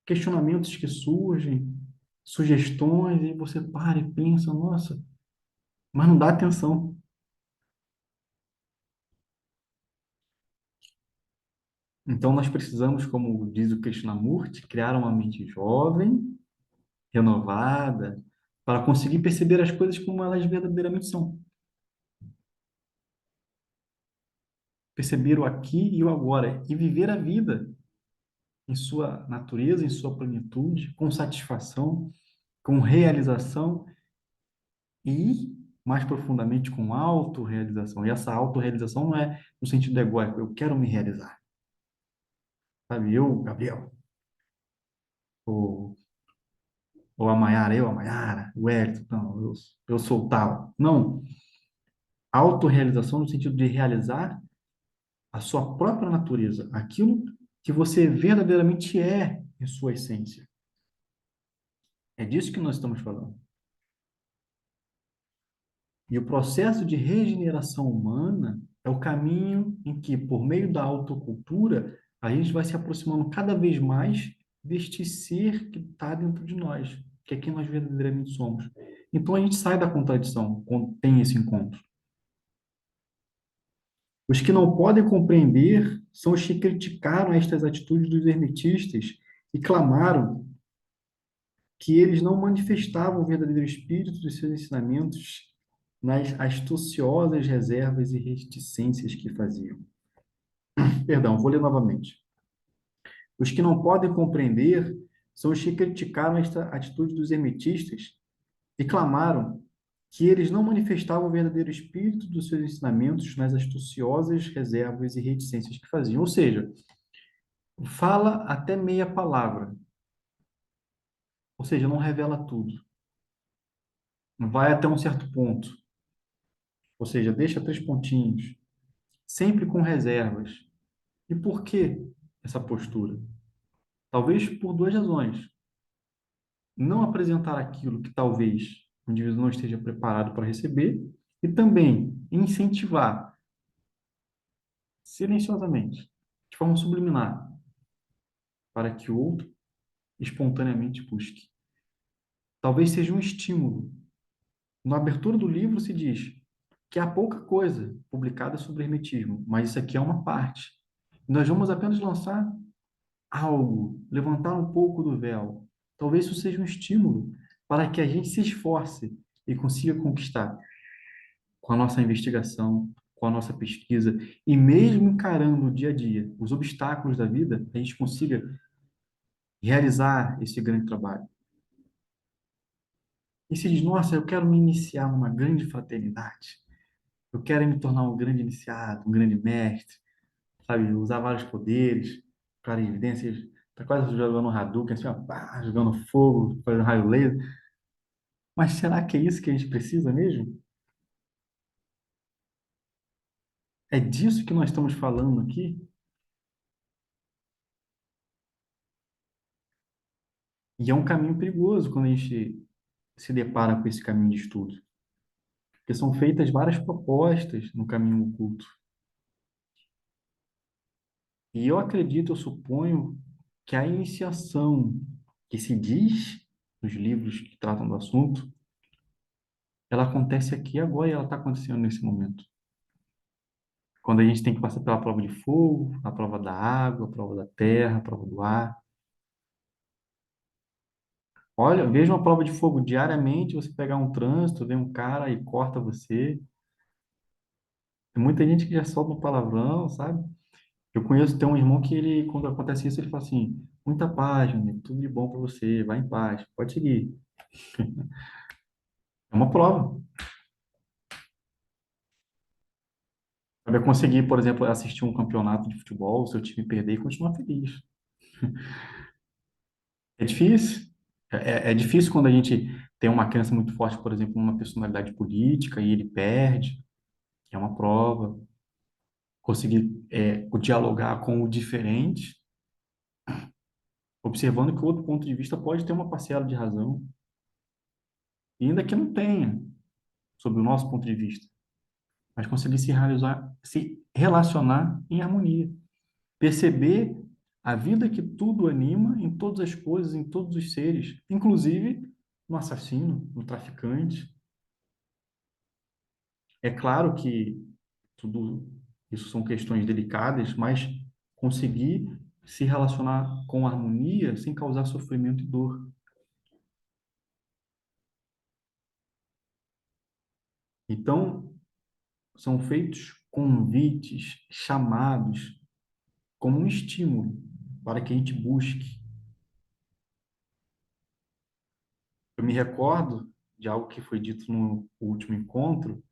questionamentos que surgem, sugestões, e você para e pensa, nossa, mas não dá atenção. Então, nós precisamos, como diz o Krishnamurti, criar uma mente jovem, renovada, para conseguir perceber as coisas como elas verdadeiramente são. Perceber o aqui e o agora e viver a vida em sua natureza, em sua plenitude, com satisfação, com realização e, mais profundamente, com autorrealização. E essa autorrealização não é no sentido egóico, eu quero me realizar. Sabe, eu, Gabriel, ou, ou a Maiara, o Hélio, não, eu sou tal. Não, autorrealização no sentido de realizar a sua própria natureza, aquilo que você verdadeiramente é em sua essência. É disso que nós estamos falando. E o processo de regeneração humana é o caminho em que, por meio da autocultura, a gente vai se aproximando cada vez mais deste ser que está dentro de nós, que é quem nós verdadeiramente somos. Então a gente sai da contradição quando tem esse encontro. Os que não podem compreender são os que criticaram estas atitudes dos hermetistas e clamaram que eles não manifestavam o verdadeiro espírito dos seus ensinamentos nas astuciosas reservas e reticências que faziam. Perdão, vou ler novamente. Os que não podem compreender são os que criticaram esta atitude dos hermetistas e clamaram que eles não manifestavam o verdadeiro espírito dos seus ensinamentos nas astuciosas reservas e reticências que faziam. Ou seja, fala até meia palavra, ou seja, não revela tudo. Vai até um certo ponto, ou seja, deixa três pontinhos, sempre com reservas. E por que essa postura? Talvez por duas razões. Não apresentar aquilo que talvez o indivíduo não esteja preparado para receber e também incentivar silenciosamente, de forma subliminar, para que o outro espontaneamente busque. Talvez seja um estímulo. Na abertura do livro se diz que há pouca coisa publicada sobre hermetismo, mas isso aqui é uma parte. Nós vamos apenas lançar algo, levantar um pouco do véu. Talvez isso seja um estímulo para que a gente se esforce e consiga conquistar com a nossa investigação, com a nossa pesquisa e mesmo encarando o dia a dia, os obstáculos da vida, a gente consiga realizar esse grande trabalho. E se diz, nossa, eu quero me iniciar numa grande fraternidade, eu quero me tornar um grande iniciado, um grande mestre, sabe, usar vários poderes, clarividências, tá quase jogando um Hadouken, assim, ó, pá, jogando fogo, fazendo raio laser. Mas será que é isso que a gente precisa mesmo? É disso que nós estamos falando aqui? E é um caminho perigoso quando a gente se depara com esse caminho de estudo, porque são feitas várias propostas no caminho oculto. E eu acredito, eu suponho, que a iniciação que se diz nos livros que tratam do assunto, ela acontece aqui agora e ela está acontecendo nesse momento. Quando a gente tem que passar pela prova de fogo, a prova da água, a prova da terra, a prova do ar. Olha, veja uma prova de fogo diariamente, você pegar um trânsito, vem um cara e corta você. Tem muita gente que já solta um palavrão, sabe? Eu conheço, tem um irmão que ele, quando acontece isso, ele fala assim, muita paz, meu amigo, tudo de bom para você, vai em paz, pode seguir. É uma prova. Sabe, eu consegui, por exemplo, assistir um campeonato de futebol, o seu time perder e continuar feliz. É difícil. É difícil quando a gente tem uma crença muito forte, por exemplo, numa personalidade política e ele perde. É uma prova. Conseguir dialogar com o diferente, observando que o outro ponto de vista pode ter uma parcela de razão, e ainda que não tenha, sob o nosso ponto de vista, mas conseguir se realizar, se relacionar em harmonia. Perceber a vida que tudo anima em todas as coisas, em todos os seres, inclusive no assassino, no traficante. É claro que tudo isso são questões delicadas, mas conseguir se relacionar com harmonia sem causar sofrimento e dor. Então, são feitos convites, chamados, como um estímulo para que a gente busque. Eu me recordo de algo que foi dito no último encontro,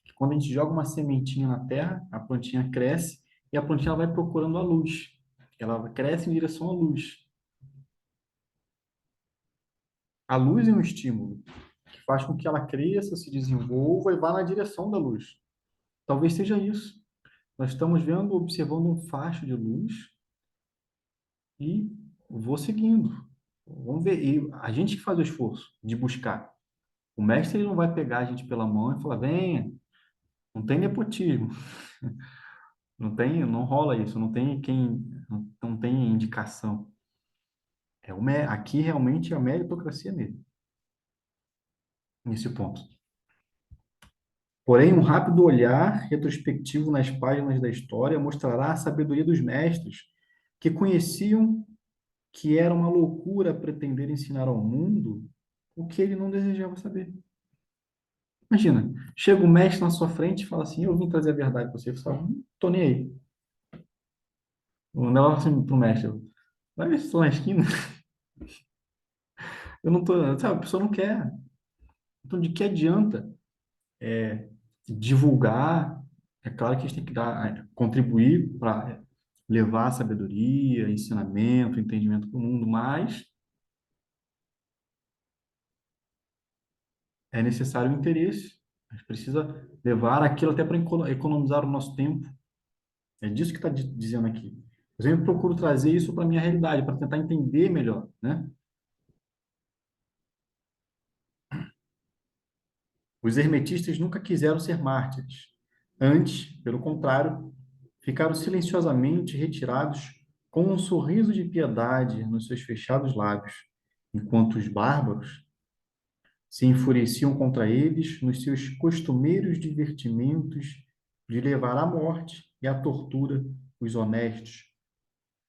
que quando a gente joga uma sementinha na terra, a plantinha cresce e a plantinha vai procurando a luz. Ela cresce em direção à luz. A luz é um estímulo que faz com que ela cresça, se desenvolva e vá na direção da luz. Talvez seja isso. Nós estamos vendo, observando um facho de luz e vou seguindo. Vamos ver. E a gente que faz o esforço de buscar. O mestre ele não vai pegar a gente pela mão e falar, venha, não tem nepotismo, não tem, não rola isso, não tem quem, não tem indicação. Aqui realmente é a meritocracia mesmo, nesse ponto. Porém, um rápido olhar retrospectivo nas páginas da história mostrará a sabedoria dos mestres que conheciam que era uma loucura pretender ensinar ao mundo o que ele não desejava saber. Imagina, chega o mestre na sua frente e fala assim: eu vim trazer a verdade para você. Você fala, tô nem aí. O negócio assim pro mestre: vai ver se estou na esquina. Eu não tô, sabe, a pessoa não quer. Então, de que adianta divulgar? É claro que a gente tem que contribuir para levar sabedoria, ensinamento, entendimento para o mundo, mas é necessário o interesse. A gente precisa levar aquilo até para economizar o nosso tempo. É disso que está dizendo aqui. Eu sempre procuro trazer isso para a minha realidade, para tentar entender melhor, né? Os hermetistas nunca quiseram ser mártires. Antes, pelo contrário, ficaram silenciosamente retirados com um sorriso de piedade nos seus fechados lábios, enquanto os bárbaros se enfureciam contra eles nos seus costumeiros divertimentos de levar à morte e à tortura os honestos,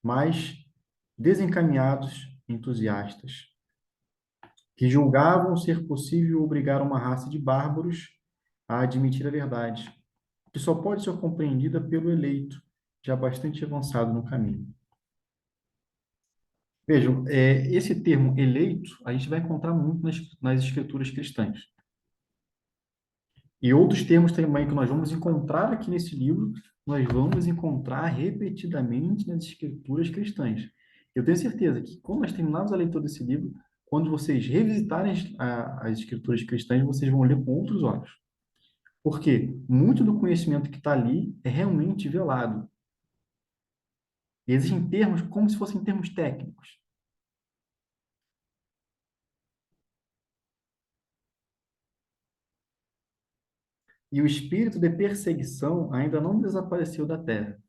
mas desencaminhados entusiastas, que julgavam ser possível obrigar uma raça de bárbaros a admitir a verdade, que só pode ser compreendida pelo eleito, já bastante avançado no caminho. Vejam, esse termo eleito a gente vai encontrar muito nas escrituras cristãs. E outros termos também que nós vamos encontrar aqui nesse livro, nós vamos encontrar repetidamente nas escrituras cristãs. Eu tenho certeza que, quando nós terminarmos a leitura desse livro, quando vocês revisitarem as escrituras cristãs, vocês vão ler com outros olhos. Porque muito do conhecimento que está ali é realmente velado. E existem termos como se fossem termos técnicos. E o espírito de perseguição ainda não desapareceu da terra.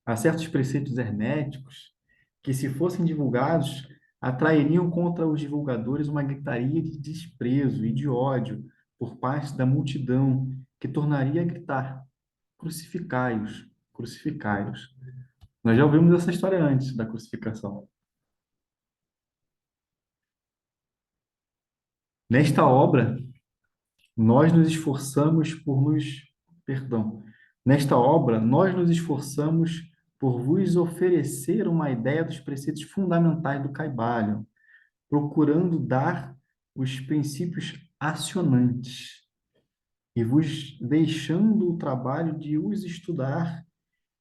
Há certos preceitos herméticos que, se fossem divulgados, atrairiam contra os divulgadores uma gritaria de desprezo e de ódio por parte da multidão, que tornaria a gritar: crucificai-os, crucificai-os. Nós já ouvimos essa história antes da crucificação. Nesta obra, nós nos esforçamos por nos, perdão, nesta obra, nós nos esforçamos por vos oferecer uma ideia dos preceitos fundamentais do Caibalion, procurando dar os princípios acionantes e vos deixando o trabalho de os estudar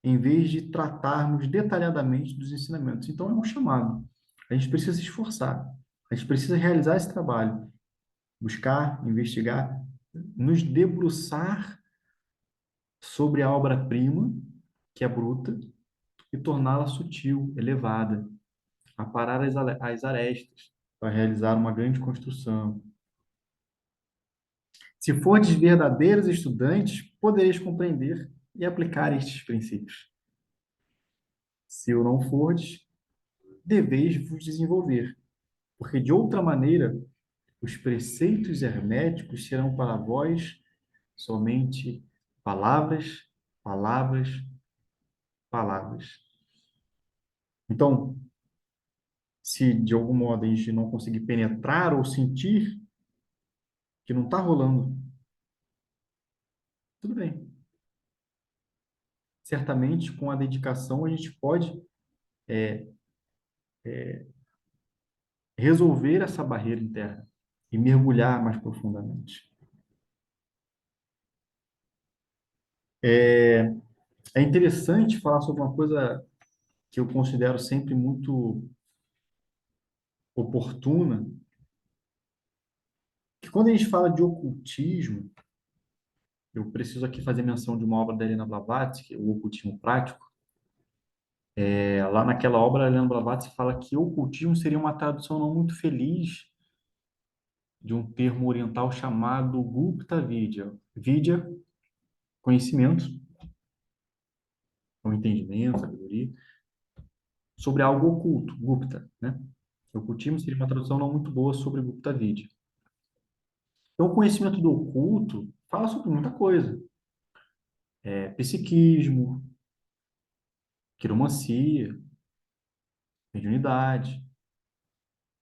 em vez de tratarmos detalhadamente dos ensinamentos. Então, é um chamado. A gente precisa se esforçar. A gente precisa realizar esse trabalho, buscar, investigar, nos debruçar sobre a obra-prima, que é bruta, e torná-la sutil, elevada, aparar as arestas para realizar uma grande construção. Se fordes verdadeiros estudantes, podereis compreender e aplicar estes princípios. Se o não fordes, deveis vos desenvolver, porque de outra maneira os preceitos herméticos serão para vós somente palavras, palavras, palavras. Então, se de algum modo a gente não conseguir penetrar ou sentir que não está rolando, tudo bem. Certamente, com a dedicação, a gente pode resolver essa barreira interna e mergulhar mais profundamente. É interessante falar sobre uma coisa que eu considero sempre muito oportuna, que quando a gente fala de ocultismo, eu preciso aqui fazer menção de uma obra da Helena Blavatsky, O Ocultismo Prático. Lá naquela obra, a Helena Blavatsky fala que ocultismo seria uma tradução não muito feliz de um termo oriental chamado Gupta Vidya. Vidya, conhecimento, ou entendimento, sabedoria, sobre algo oculto, Gupta, né? Ocultismo seria uma tradução não muito boa sobre Gupta Vidya. Então, o conhecimento do oculto fala sobre muita coisa. Psiquismo, quiromancia, mediunidade,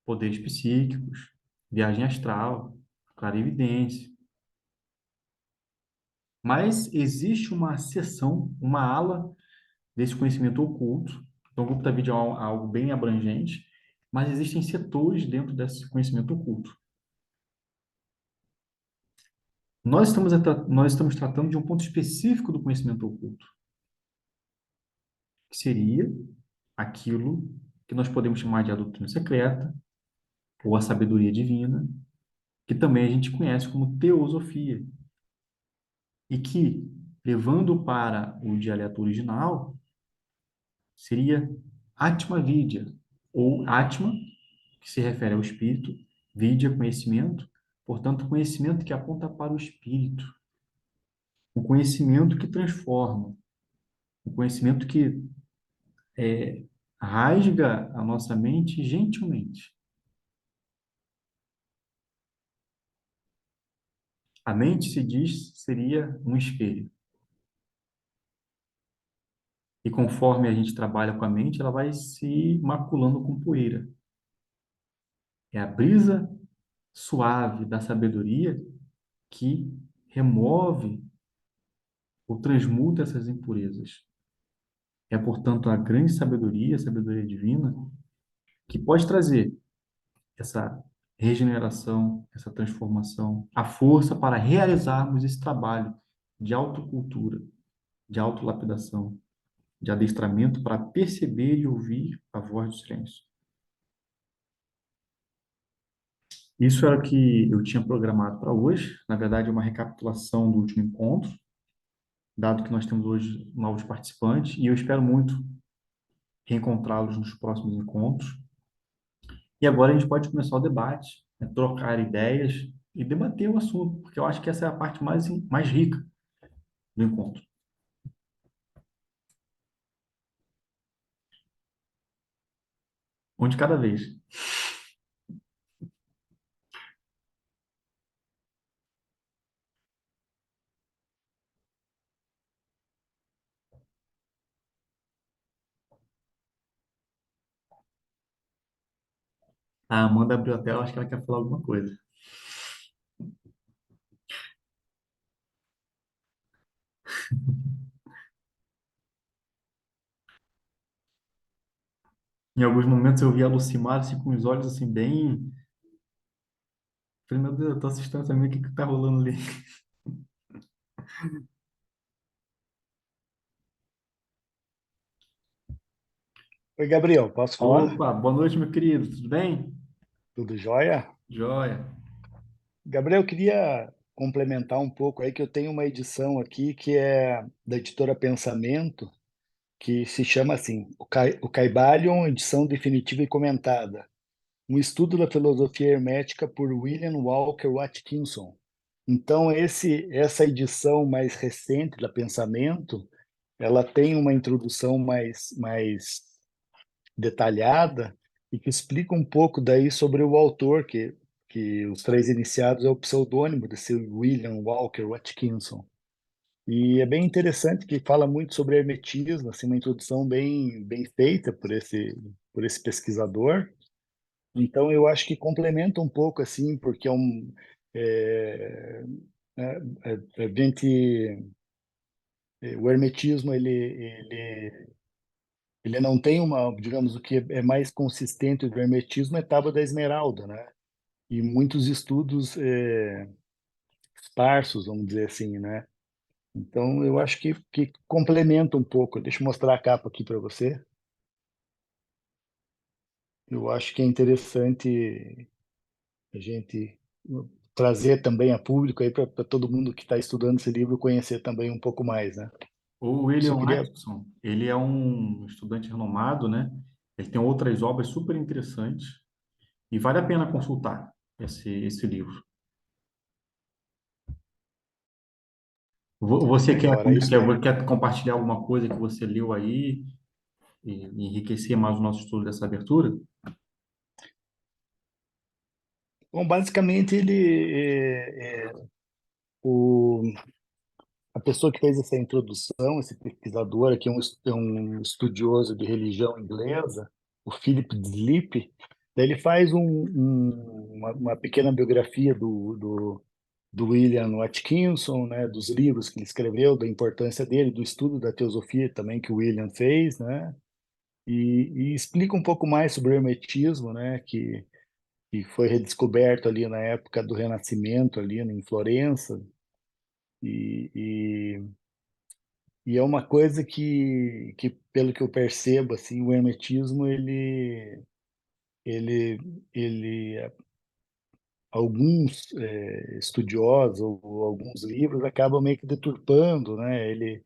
poderes psíquicos, viagem astral, clarividência. Mas existe uma seção, uma ala desse conhecimento oculto. Então, o Gupta Vidya é algo bem abrangente, mas existem setores dentro desse conhecimento oculto. Nós estamos tratando de um ponto específico do conhecimento oculto, que seria aquilo que nós podemos chamar de a doutrina secreta, ou a sabedoria divina, que também a gente conhece como teosofia, e que, levando para o dialeto original, seria Atma Vidya, ou Atma, que se refere ao espírito, Vidya, conhecimento, portanto, conhecimento que aponta para o espírito, o conhecimento que transforma, o conhecimento que rasga a nossa mente gentilmente. A mente, se diz, seria um espelho. E conforme a gente trabalha com a mente, ela vai se maculando com poeira. É a brisa suave da sabedoria que remove ou transmuta essas impurezas. É, portanto, a grande sabedoria, a sabedoria divina, que pode trazer essa regeneração, essa transformação, a força para realizarmos esse trabalho de autocultura, de autolapidação, de adestramento para perceber e ouvir a voz do silêncio. Isso era o que eu tinha programado para hoje. Na verdade, é uma recapitulação do último encontro, dado que nós temos hoje novos participantes, e eu espero muito reencontrá-los nos próximos encontros. E agora a gente pode começar o debate, né, trocar ideias e debater o assunto, porque eu acho que essa é a parte mais rica do encontro. Um de cada vez. A Amanda abriu a tela, acho que ela quer falar alguma coisa. Em alguns momentos eu vi a Lucimar assim, com os olhos assim bem. Falei, meu Deus, eu tô assistindo essa menina, o que que tá rolando ali? Oi, Gabriel, posso falar? Opa, boa noite, meu querido, tudo bem? Tudo jóia? Joia. Gabriel, eu queria complementar um pouco aí que eu tenho uma edição aqui que é da editora Pensamento, que se chama assim, o Caibalion, edição definitiva e comentada. Um estudo da filosofia hermética por William Walker Watkinson. Então, essa edição mais recente da Pensamento, ela tem uma introdução mais detalhada e que explica um pouco daí sobre o autor, que os três iniciados é o pseudônimo desse William Walker Watkinson. E é bem interessante que fala muito sobre hermetismo, assim, uma introdução bem feita por esse pesquisador. Então, eu acho que complementa um pouco, assim, porque é, a gente, o hermetismo, ele não tem uma, digamos, o que é mais consistente do hermetismo é Tábua da Esmeralda, né? E muitos estudos esparsos, vamos dizer assim, né? Então, eu acho que complementa um pouco. Deixa eu mostrar a capa aqui para você. Eu acho que é interessante a gente trazer também a público aí para todo mundo que está estudando esse livro conhecer também um pouco mais, né? O Só William queria. Atkinson, ele é um estudante renomado, né? Ele tem outras obras super interessantes e vale a pena consultar esse livro. Você quer, Legal, era isso daí. quer compartilhar alguma coisa que você leu aí e enriquecer mais o nosso estudo dessa abertura? Bom, basicamente o a pessoa que fez essa introdução, esse pesquisador, que é um estudioso de religião inglesa, o Philip Sleep, daí ele faz uma pequena biografia do William Watkinson, né, dos livros que ele escreveu, da importância dele, do estudo da teosofia também que o William fez, né, e explica um pouco mais sobre o hermetismo, né, que foi redescoberto ali na época do Renascimento, ali em Florença, e E é uma coisa que, pelo que eu percebo, assim, o hermetismo, ele, ele, alguns estudiosos ou alguns livros acabam meio que deturpando, né? Ele,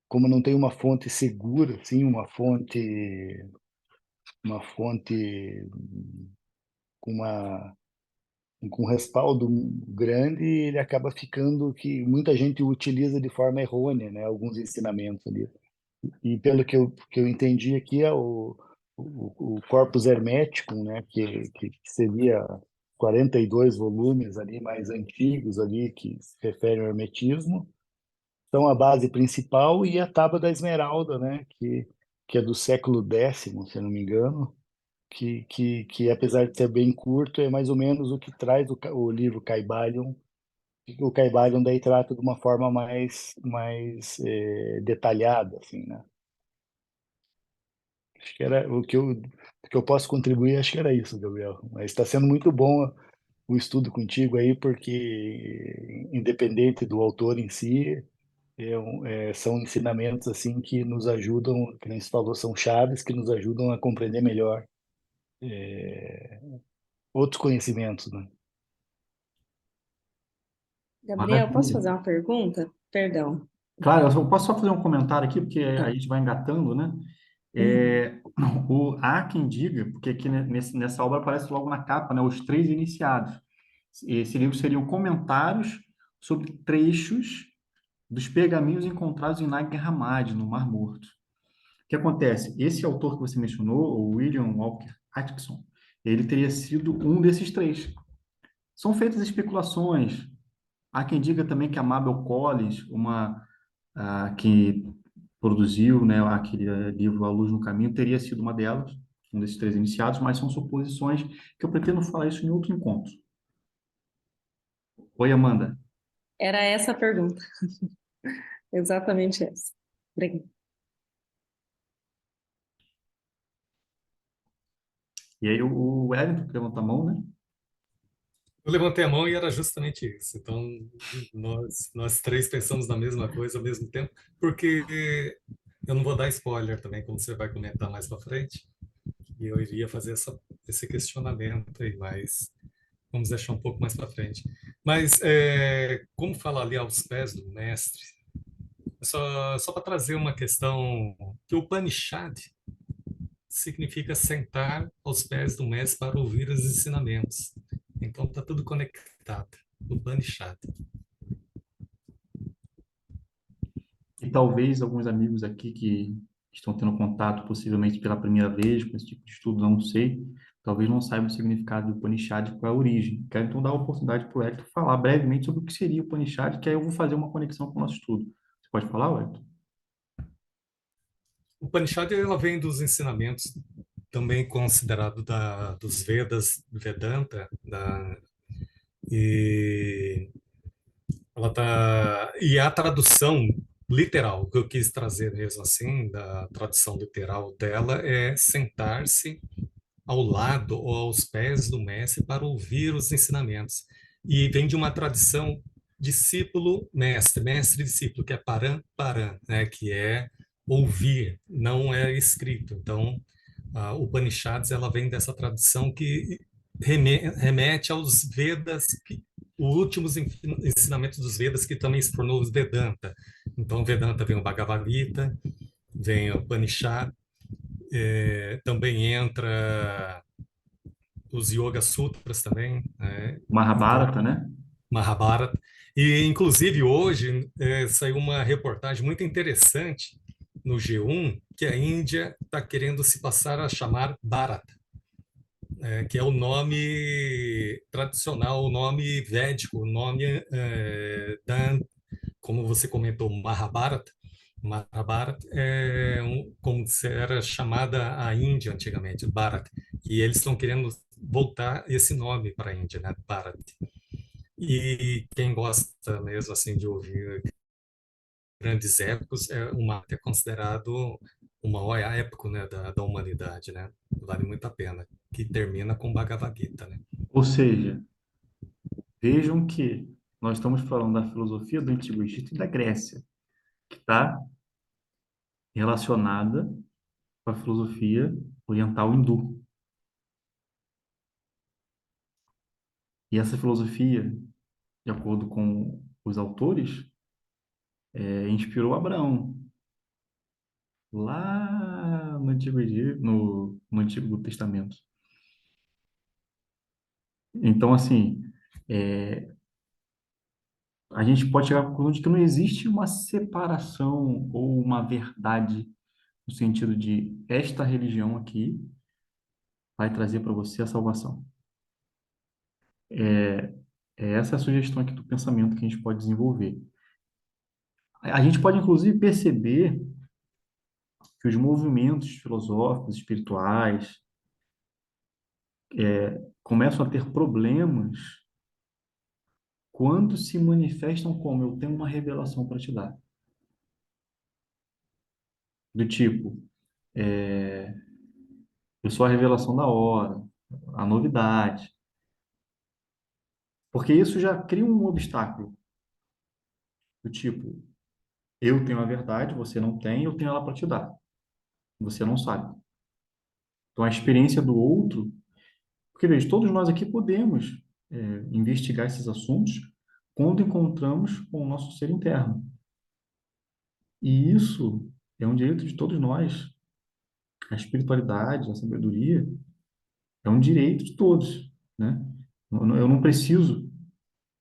como não tem uma fonte segura, assim, uma fonte com com um respaldo grande, ele acaba ficando que muita gente utiliza de forma errônea, né? Alguns ensinamentos ali. E pelo que eu entendi aqui, é o corpus hermeticum, né, que seria 42 volumes ali mais antigos ali que se referem ao hermetismo, são a base principal e a Tábua da Esmeralda, né, que é do século X, se eu não me engano, que apesar de ser bem curto, é mais ou menos o que traz o livro Caibalion. O Caibalion daí trata de uma forma mais detalhada, assim, né? Acho que era o que eu posso contribuir, acho que era isso, Gabriel. Mas está sendo muito bom o estudo contigo aí, porque independente do autor em si, são ensinamentos assim que nos ajudam, que nem você falou, são chaves que nos ajudam a compreender melhor outros conhecimentos, né? Gabriel, posso Maravilha. fazer uma pergunta? Perdão. Claro, eu só posso só fazer um comentário aqui, porque a Tá. gente vai engatando, né? Uhum. Há quem diga, porque aqui nessa obra aparece logo na capa, né, os três iniciados. Esse livro seriam comentários sobre trechos dos pergaminhos encontrados em Nag Hammadi, no Mar Morto. O que acontece? Esse autor que você mencionou, o William Walker Atkinson, ele teria sido um desses três. São feitas especulações. Há quem diga também que a Mabel Collins, que produziu, né, aquele livro A Luz no Caminho, teria sido uma delas, um desses três iniciados, mas são suposições que eu pretendo falar isso em outro encontro. Oi, Amanda. Era essa a pergunta. Exatamente essa. Obrigada. E aí o Wellington que levanta a mão, né? Eu levantei a mão e era justamente isso. Então, nós três pensamos na mesma coisa ao mesmo tempo, porque eu não vou dar spoiler também, como você vai comentar mais para frente, e eu iria fazer esse questionamento aí, mas vamos deixar um pouco mais para frente. Mas, como fala ali aos pés do mestre, só para trazer uma questão, que o Upanishad significa sentar aos pés do mestre para ouvir os ensinamentos. Então está tudo conectado. O Upanishad. E talvez alguns amigos aqui que estão tendo contato possivelmente pela primeira vez com esse tipo de estudo, não sei, talvez não saibam o significado do Upanishad, qual é a origem. Quero então dar a oportunidade para o Hector falar brevemente sobre o que seria o Upanishad, que aí eu vou fazer uma conexão com o nosso estudo. Você pode falar, Hector? O Upanishad ela vem dos ensinamentos também considerado dos Vedas, Vedanta, e e a tradução literal, o que eu quis trazer mesmo assim, da tradução literal dela é sentar-se ao lado ou aos pés do mestre para ouvir os ensinamentos. E vem de uma tradição discípulo-mestre, mestre-discípulo, que é param, né, que é ouvir, não é escrito. Então, a Upanishads ela vem dessa tradição que remete aos Vedas, os últimos ensinamentos dos Vedas, que também se tornou os Vedanta. Então, Vedanta vem o Bhagavad Gita, vem o Upanishad, também entra os Yoga Sutras também, né? Então, Mahabharata, né? Mahabharata. E, inclusive, hoje saiu uma reportagem muito interessante no G1 que a Índia está querendo se passar a chamar Bharata, que é o nome tradicional, o nome védico, o nome como você comentou, Mahabharata. Mahabharata como era chamada a Índia antigamente, Bharat. E eles estão querendo voltar esse nome para a Índia, né? Bharat. E quem gosta mesmo assim de ouvir grandes épicos, o Mata é considerado o maior épico, né, da humanidade, né? Vale muito a pena. Que termina com Bhagavad Gita, né? Ou seja, vejam que nós estamos falando da filosofia do Antigo Egito e da Grécia, que está relacionada com a filosofia oriental hindu. E essa filosofia, de acordo com os autores, inspirou Abraão, lá no no Antigo Testamento. Então, assim, é, a gente pode chegar à conclusão de que não existe uma separação ou uma verdade no sentido de esta religião aqui vai trazer para você a salvação. É, é essa a sugestão aqui do pensamento que a gente pode desenvolver. A gente pode, inclusive, perceber que os movimentos filosóficos, espirituais, começam a ter problemas quando se manifestam como eu tenho uma revelação para te dar. Do tipo, eu sou a revelação da hora, a novidade. Porque isso já cria um obstáculo, do tipo, eu tenho a verdade, você não tem, eu tenho ela para te dar. Você não sabe. Então, a experiência do outro, porque veja, todos nós aqui podemos investigar esses assuntos quando encontramos com o nosso ser interno. E isso é um direito de todos nós. A espiritualidade, a sabedoria, é um direito de todos, né? Eu não preciso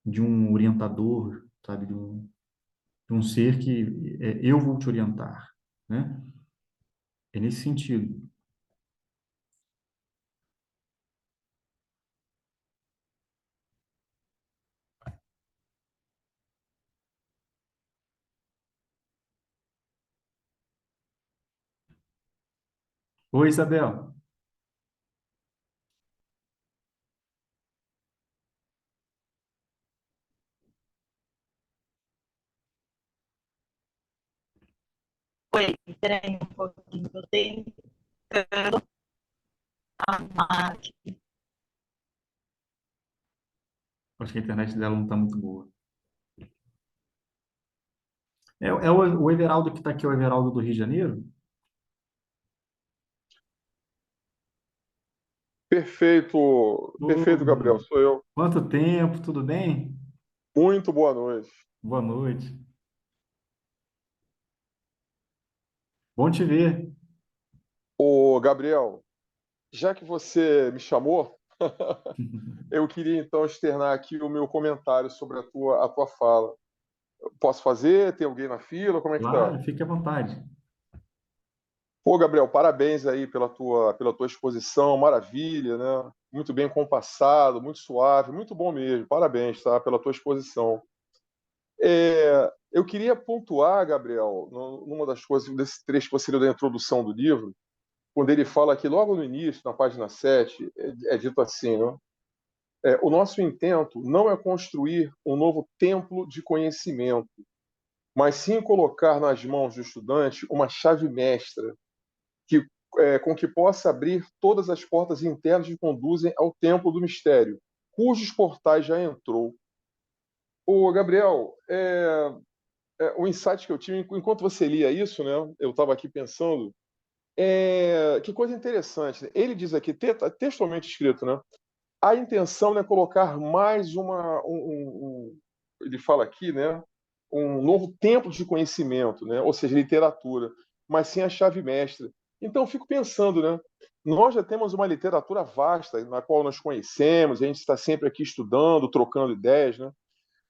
de um orientador, sabe, de um ser que eu vou te orientar, né? É nesse sentido. Oi, Isabel. Oi, peraí um pouquinho, eu tenho tentando arrumar aqui. Acho que a internet dela não está muito boa. O Everaldo que está aqui, é o Everaldo do Rio de Janeiro? Perfeito, perfeito, Ô, Gabriel, sou eu. quanto tempo, tudo bem? Muito boa noite. Boa noite. Bom te ver. Ô, Gabriel, já que você me chamou, eu queria então externar aqui o meu comentário sobre a tua fala. Posso fazer? Tem alguém na fila? Como é que tá? Claro, fique à vontade. Pô, Gabriel, parabéns aí pela tua exposição, maravilha, né? Muito bem compassado, muito suave, muito bom mesmo. Parabéns, tá? Pela tua exposição. Eu queria pontuar, Gabriel, numa das coisas desse trecho que você leu da introdução do livro, quando ele fala aqui logo no início, na página 7, é dito assim, né? O nosso intento não é construir um novo templo de conhecimento, mas sim colocar nas mãos do estudante uma chave mestra que, com que possa abrir todas as portas internas que conduzem ao templo do mistério, cujos portais já entrou. O Gabriel, o insight que eu tive enquanto você lia isso, né? Eu estava aqui pensando, que coisa interessante, né? Ele diz aqui, textualmente escrito, né? A intenção é colocar mais ele fala aqui, né? Um novo tempo de conhecimento, né? Ou seja, literatura, mas sim a chave mestra. Então, eu fico pensando, né? Nós já temos uma literatura vasta na qual nós conhecemos, a gente está sempre aqui estudando, trocando ideias, né?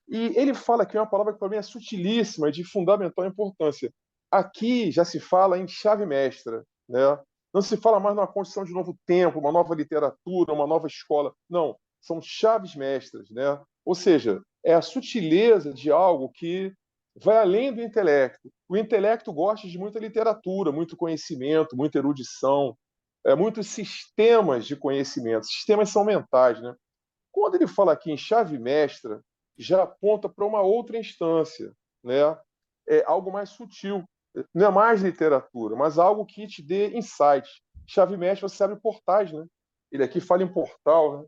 E ele fala aqui uma palavra que para mim é sutilíssima e de fundamental importância. Aqui já se fala em chave mestra, né? Não se fala mais numa construção de novo tempo, uma nova literatura, uma nova escola. Não, são chaves mestras, né? Ou seja, é a sutileza de algo que vai além do intelecto. O intelecto gosta de muita literatura, muito conhecimento, muita erudição, muitos sistemas de conhecimento. Sistemas são mentais, né? Quando ele fala aqui em chave mestra, já aponta para uma outra instância, né? É algo mais sutil. Não é mais literatura, mas algo que te dê insight. Chave mestra, você abre portais, né? Ele aqui fala em portal, né?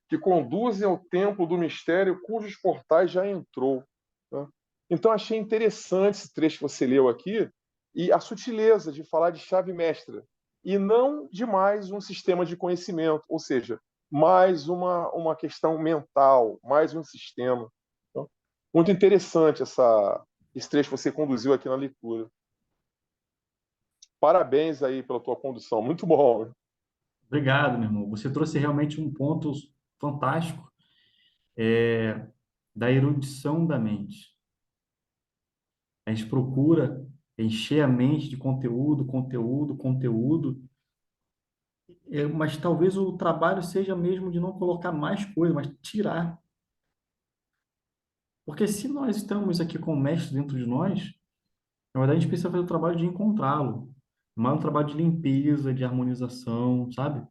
Que conduzem ao templo do mistério, cujos portais já entrou. Né? Então, achei interessante esse trecho que você leu aqui e a sutileza de falar de chave mestra e não de mais um sistema de conhecimento, ou seja, mais uma questão mental, mais um sistema. Então, muito interessante esse trecho que você conduziu aqui na leitura. Parabéns aí pela tua condução, muito bom. Né? Obrigado, meu irmão. Você trouxe realmente um ponto fantástico, da erudição da mente. A gente procura encher a mente de conteúdo, conteúdo, conteúdo, mas talvez o trabalho seja mesmo de não colocar mais coisa, mas tirar. Porque se nós estamos aqui com o mestre dentro de nós, na verdade a gente precisa fazer o trabalho de encontrá-lo. Mais um trabalho de limpeza, de harmonização, sabe?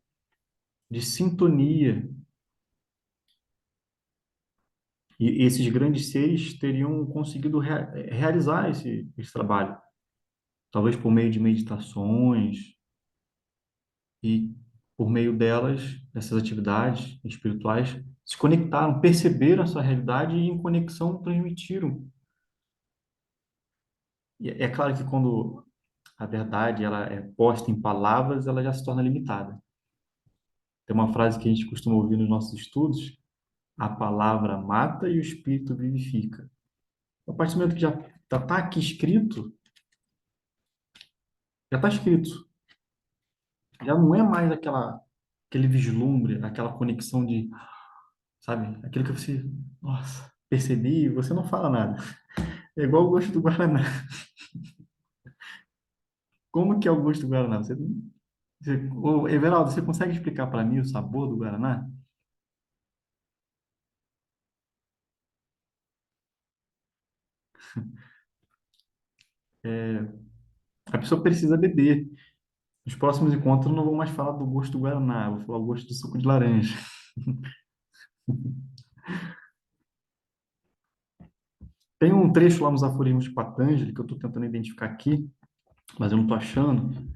De sintonia. E esses grandes seres teriam conseguido realizar esse trabalho. Talvez por meio de meditações, e, por meio delas, dessas atividades espirituais, se conectaram, perceberam essa realidade e, em conexão, transmitiram. E é claro que quando a verdade ela é posta em palavras, ela já se torna limitada. Tem uma frase que a gente costuma ouvir nos nossos estudos: a palavra mata e o espírito vivifica. A partir do momento que já está aqui escrito, já está escrito. Já não é mais aquele vislumbre, aquela conexão de, sabe, aquilo que você, nossa, percebi, e você não fala nada. É igual o gosto do Guaraná. Como que é o gosto do Guaraná? Ô, Everaldo, você consegue explicar para mim o sabor do Guaraná? A pessoa precisa beber. Nos próximos encontros eu não vou mais falar do gosto do Guaraná, eu vou falar o gosto do suco de laranja. Tem um trecho lá nos Aforismos de Patanjali que eu estou tentando identificar aqui, mas eu não estou achando.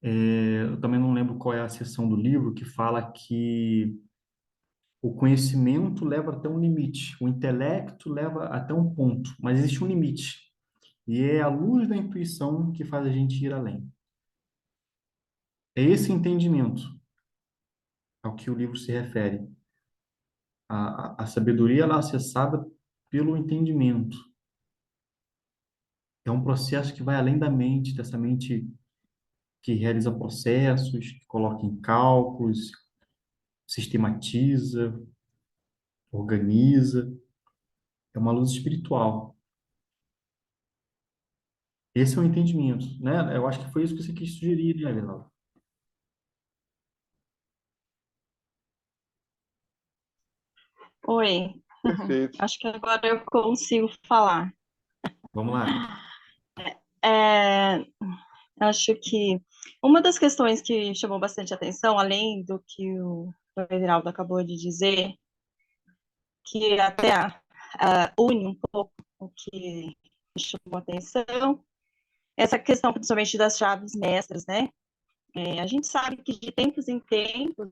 Eu também não lembro qual é a seção do livro que fala que o conhecimento leva até um limite, o intelecto leva até um ponto, mas existe um limite. E é a luz da intuição que faz a gente ir além. É esse entendimento ao que o livro se refere. A sabedoria ela é acessada pelo entendimento. É um processo que vai além da mente, dessa mente que realiza processos, que coloca em cálculos, sistematiza, organiza. É uma luz espiritual. Esse é o entendimento, né? Eu acho que foi isso que você quis sugerir, né, Aguinaldo? Oi, Perfeito. acho que agora eu consigo falar. Vamos lá. É, acho que uma das questões que chamou bastante atenção, além do que o Everaldo acabou de dizer, que até une um pouco o que chamou atenção, essa questão principalmente das chaves mestras, né? A gente sabe que de tempos em tempos,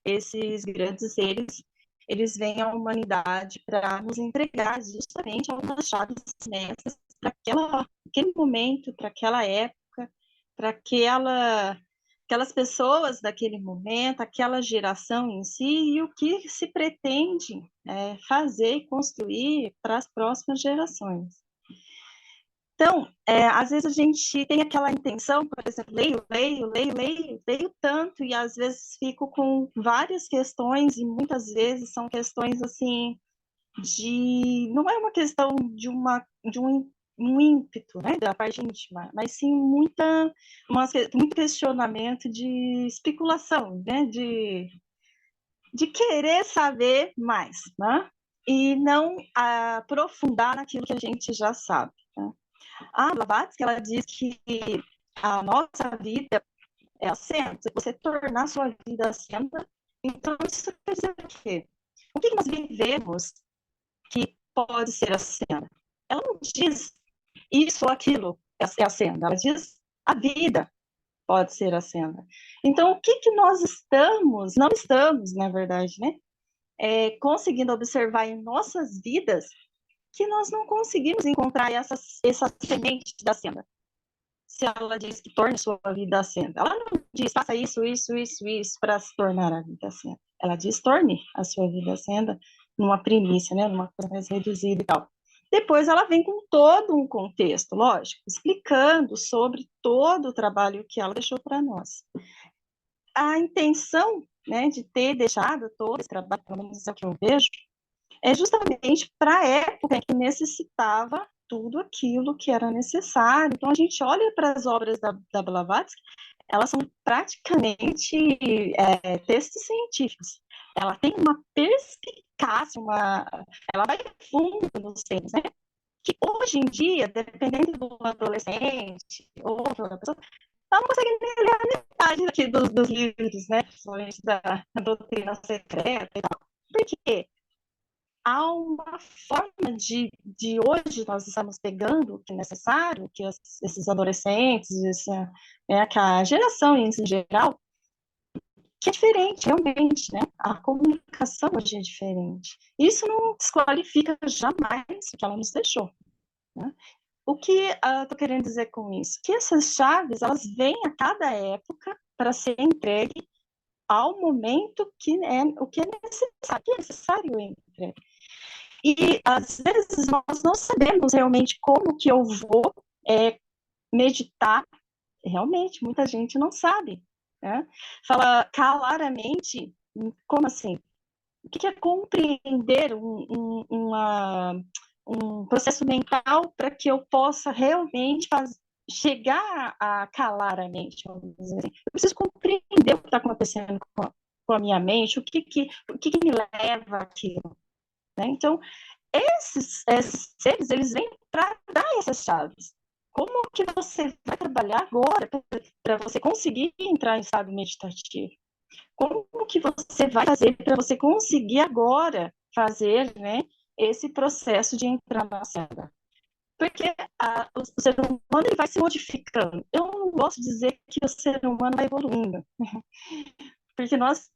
esses grandes seres, eles vêm à humanidade para nos entregar justamente algumas chaves mestras para aquele momento, para aquela época, para aquelas pessoas daquele momento, aquela geração em si, e o que se pretende fazer e construir para as próximas gerações. Então, às vezes a gente tem aquela intenção, por exemplo, leio tanto, e às vezes fico com várias questões, e muitas vezes são questões assim, não é uma questão de um ímpeto, né, da parte íntima, mas sim muito questionamento de especulação, né, de querer saber mais, né, e não aprofundar naquilo que a gente já sabe, né? A Blavatsky, ela diz que a nossa vida é a senda. Se você tornar a sua vida a senda, então isso quer dizer o quê? O que nós vivemos que pode ser a senda? Ela não diz isso ou aquilo é a senda, ela diz a vida pode ser a senda. Então, o que nós não estamos, na verdade, né? Conseguindo observar em nossas vidas que nós não conseguimos encontrar essa semente da senda. Se ela diz que torne sua vida a senda, ela não diz faça isso para se tornar a vida a senda. Ela diz torne a sua vida a senda numa primícia, né, numa coisa mais reduzida e tal. Depois ela vem com todo um contexto, lógico, explicando sobre todo o trabalho que ela deixou para nós. A intenção, né, de ter deixado todo esse trabalho, pelo menos é o que eu vejo, é justamente para a época em que necessitava tudo aquilo que era necessário. Então, a gente olha para as obras da Blavatsky, elas são praticamente textos científicos. Ela tem uma perspicácia, ela vai fundo nos temas, né? Que hoje em dia, dependendo do adolescente ou de outra pessoa, ela não consegue nem ler a metade aqui dos livros, né? Principalmente da doutrina secreta e tal. Por quê? Há uma forma de hoje nós estamos pegando o que é necessário, que esses adolescentes, que a geração em geral, que é diferente, realmente, né? A comunicação hoje é diferente. Isso não desqualifica jamais o que ela nos deixou, né? O que estou querendo dizer com isso? Que essas chaves, elas vêm a cada época para ser entregue ao momento o que é necessário entregue. E, às vezes, nós não sabemos realmente como que eu vou meditar. Realmente, muita gente não sabe, né? Fala claramente, como assim? O que é compreender um processo mental para que eu possa realmente chegar a claramente, vamos dizer assim. Eu preciso compreender o que está acontecendo com a minha mente, o que me leva àquilo, né? Então, esses seres, eles vêm para dar essas chaves. Como que você vai trabalhar agora para você conseguir entrar em estado meditativo? Como que você vai fazer para você conseguir agora fazer, né, esse processo de entrar na cela? Porque o ser humano ele vai se modificando. Eu não gosto de dizer que o ser humano vai evoluindo, porque nós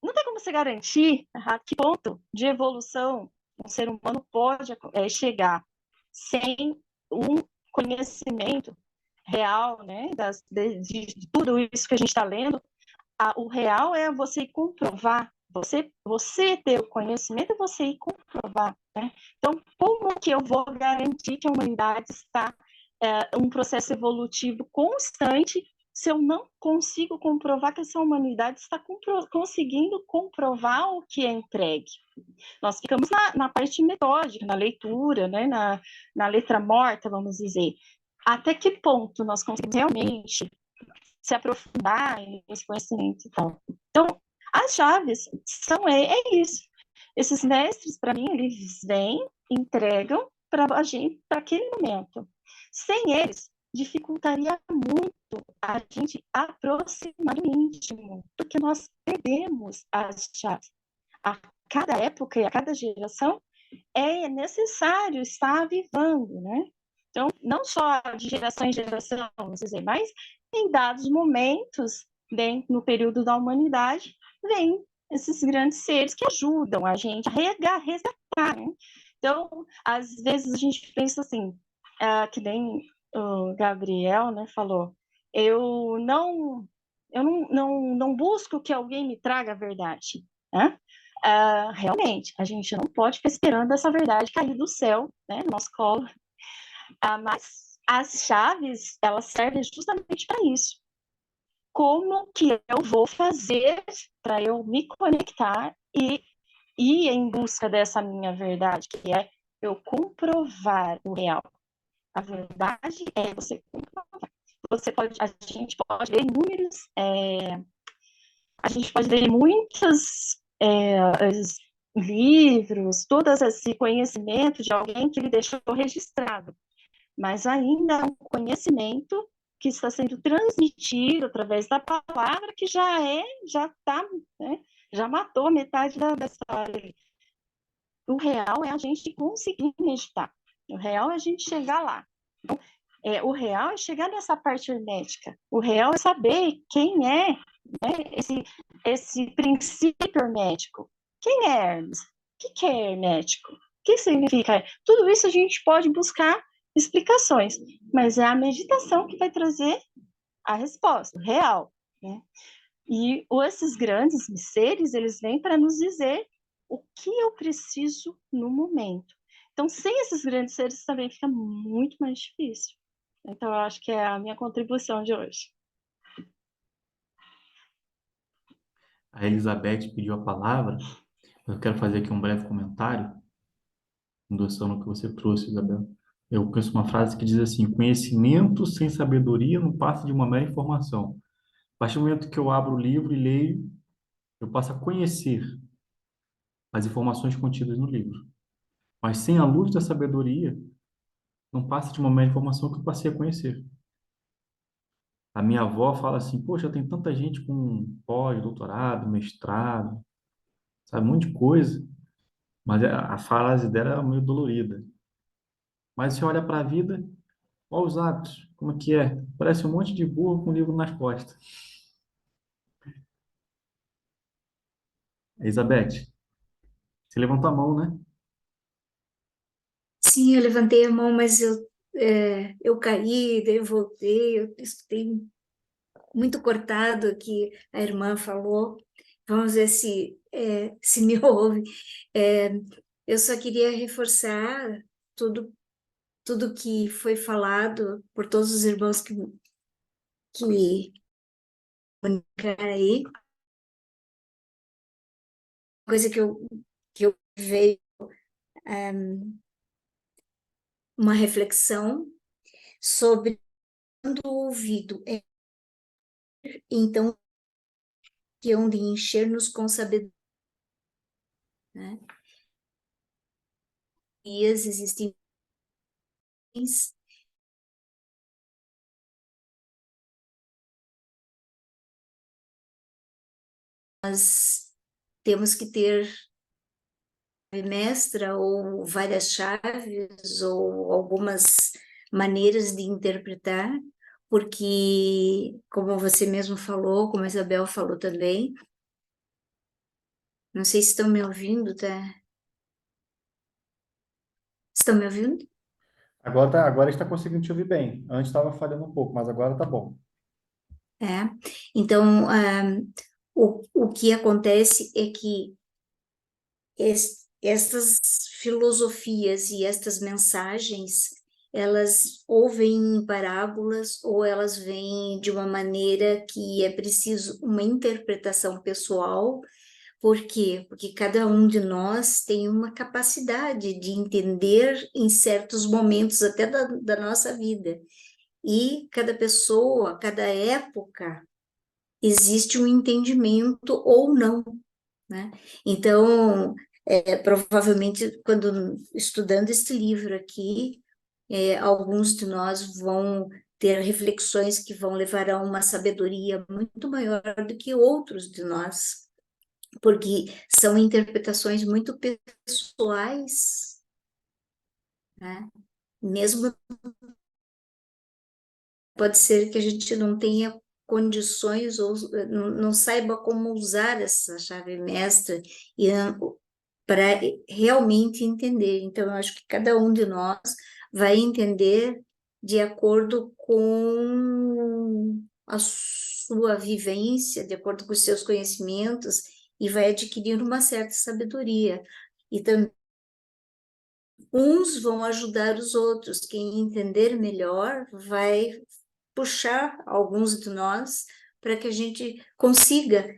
não tem como você garantir a que ponto de evolução um ser humano pode chegar sem um conhecimento real, né, de tudo isso que a gente está lendo. O real é você comprovar, você ter o conhecimento e você ir comprovar, né? Então, como que eu vou garantir que a humanidade está um processo evolutivo constante se eu não consigo comprovar que essa humanidade está conseguindo comprovar o que é entregue? Nós ficamos na parte metódica, na leitura, né? na letra morta, vamos dizer. Até que ponto nós conseguimos realmente se aprofundar nesse conhecimento e tal. Então, as chaves é isso. Esses mestres, para mim, eles vêm, entregam para a gente, para aquele momento. Sem eles, dificultaria muito a gente aproximar do íntimo, porque nós perdemos as chaves. A cada época e a cada geração é necessário estar avivando, né? Então, não só de geração em geração, vamos dizer, mas em dados momentos, no período da humanidade, vem esses grandes seres que ajudam a gente a resgatar, né? Então, às vezes a gente pensa assim, que nem o Gabriel, né, falou, eu não busco que alguém me traga a verdade, né? Realmente, a gente não pode ficar esperando essa verdade cair do céu, né, no nosso colo. Mas as chaves, elas servem justamente para isso. Como que eu vou fazer para eu me conectar e ir em busca dessa minha verdade, que é eu comprovar o real. A verdade é você comprovar. A gente pode ver inúmeros, a gente pode ver muitos livros, todo esse conhecimento de alguém que ele deixou registrado, mas ainda é um conhecimento que está sendo transmitido através da palavra que já está, né, já matou metade da história. O real é a gente conseguir meditar. O real é a gente chegar lá. Então, o real é chegar nessa parte hermética. O real é saber quem é, né, esse princípio hermético. Quem é Hermes? O que é hermético? O que significa? Tudo isso a gente pode buscar explicações, mas é a meditação que vai trazer a resposta real, né? E esses grandes seres, eles vêm para nos dizer o que eu preciso no momento. Então, sem esses grandes seres também fica muito mais difícil. Então, eu acho que é a minha contribuição de hoje. A Elizabeth pediu a palavra, mas eu quero fazer aqui um breve comentário, endossando o que você trouxe, Isabel. Eu conheço uma frase que diz assim: conhecimento sem sabedoria não passa de uma mera informação. A partir do momento que eu abro o livro e leio, eu passo a conhecer as informações contidas no livro. Mas sem a luz da sabedoria, não passa de uma mera informação que eu passei a conhecer. A minha avó fala assim: poxa, tem tanta gente com pós, doutorado, mestrado, sabe, um monte de coisa. Mas a frase dela era meio dolorida. Mas você olha para a vida, olha os atos, como é que é? Parece um monte de burro com um livro nas costas. Elizabeth, você levantou a mão, né? Sim, eu levantei a mão, mas eu caí, daí eu voltei, eu escutei muito cortado o que a irmã falou. Vamos ver se me ouve. É, eu só queria reforçar tudo, tudo que foi falado por todos os irmãos que comunicaram aí. Coisa que eu vejo, uma reflexão sobre quando o ouvido então que hão de encher-nos com sabedoria, né? E existem, nós temos que ter mestra ou várias chaves ou algumas maneiras de interpretar, porque, como você mesmo falou, como a Isabel falou também, não sei se estão me ouvindo, tá? Estão me ouvindo? Agora está conseguindo te ouvir bem. Antes estava falhando um pouco, mas agora tá bom. É. Então, o que acontece é que estas filosofias e estas mensagens, elas ou vêm em parábolas ou elas vêm de uma maneira que é preciso uma interpretação pessoal. Por quê? Porque cada um de nós tem uma capacidade de entender em certos momentos até da nossa vida. E cada pessoa, cada época, existe um entendimento ou não, né? Então, provavelmente, quando estudando este livro aqui, alguns de nós vão ter reflexões que vão levar a uma sabedoria muito maior do que outros de nós, porque são interpretações muito pessoais, né? Mesmo pode ser que a gente não tenha condições ou não saiba como usar essa chave mestra e para realmente entender. Então, eu acho que cada um de nós vai entender de acordo com a sua vivência, de acordo com os seus conhecimentos, e vai adquirir uma certa sabedoria. E também uns vão ajudar os outros. Quem entender melhor vai puxar alguns de nós para que a gente consiga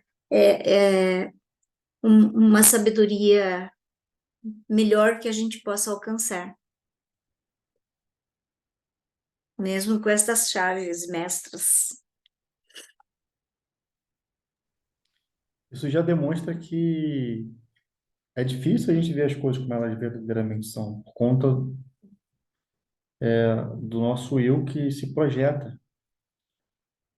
uma sabedoria melhor que a gente possa alcançar, mesmo com estas chaves mestras. Isso já demonstra que é difícil a gente ver as coisas como elas verdadeiramente são, por conta do nosso eu que se projeta.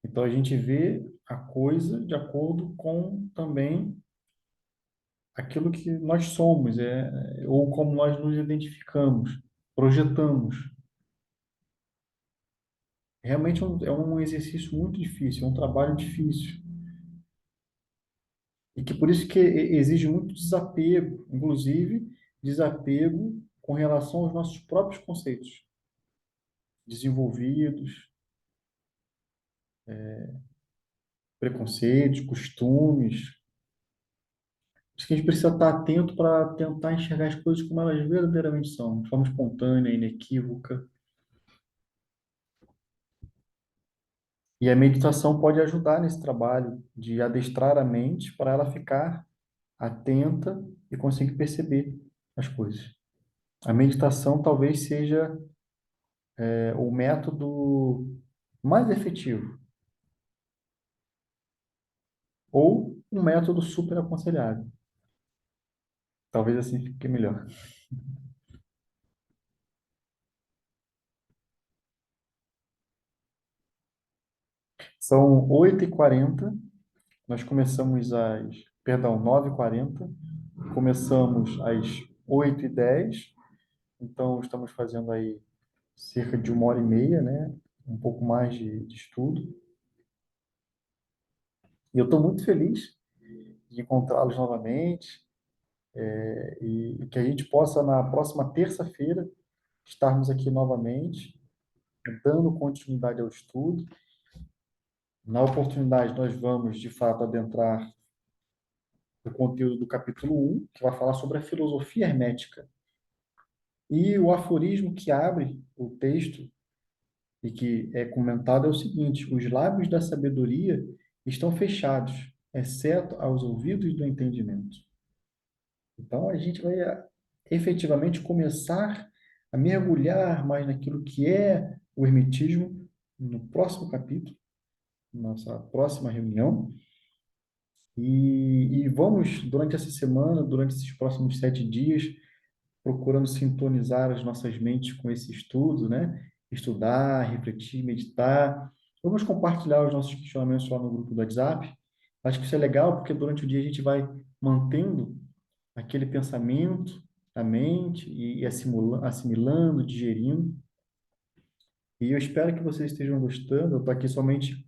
Então a gente vê a coisa de acordo com também aquilo que nós somos, ou como nós nos identificamos, projetamos. Realmente é um exercício muito difícil, é um trabalho difícil. E que por isso que exige muito desapego, inclusive desapego com relação aos nossos próprios conceitos desenvolvidos, preconceitos, costumes. Por isso que a gente precisa estar atento para tentar enxergar as coisas como elas verdadeiramente são, de forma espontânea, inequívoca. E a meditação pode ajudar nesse trabalho de adestrar a mente para ela ficar atenta e conseguir perceber as coisas. A meditação talvez seja o método mais efetivo ou um método super aconselhado. Talvez assim fique melhor. São 8h40. Nós começamos perdão, 9h40. Começamos às 8h10. Então, estamos fazendo aí cerca de 1h30, né? Um pouco mais de estudo. E eu estou muito feliz de encontrá-los novamente e que a gente possa, na próxima terça-feira, estarmos aqui novamente, dando continuidade ao estudo. Na oportunidade, nós vamos, de fato, adentrar o conteúdo do capítulo 1, que vai falar sobre a filosofia hermética. E o aforismo que abre o texto e que é comentado é o seguinte: os lábios da sabedoria estão fechados, exceto aos ouvidos do entendimento. Então, a gente vai efetivamente começar a mergulhar mais naquilo que é o hermetismo no próximo capítulo, nossa próxima reunião. E vamos, durante essa semana, durante esses próximos 7 dias, procurando sintonizar as nossas mentes com esse estudo, né? Estudar, refletir, meditar. Vamos compartilhar os nossos questionamentos lá no grupo do WhatsApp. Acho que isso é legal, porque durante o dia a gente vai mantendo aquele pensamento na mente e assimilando, digerindo. E eu espero que vocês estejam gostando. Eu estou aqui somente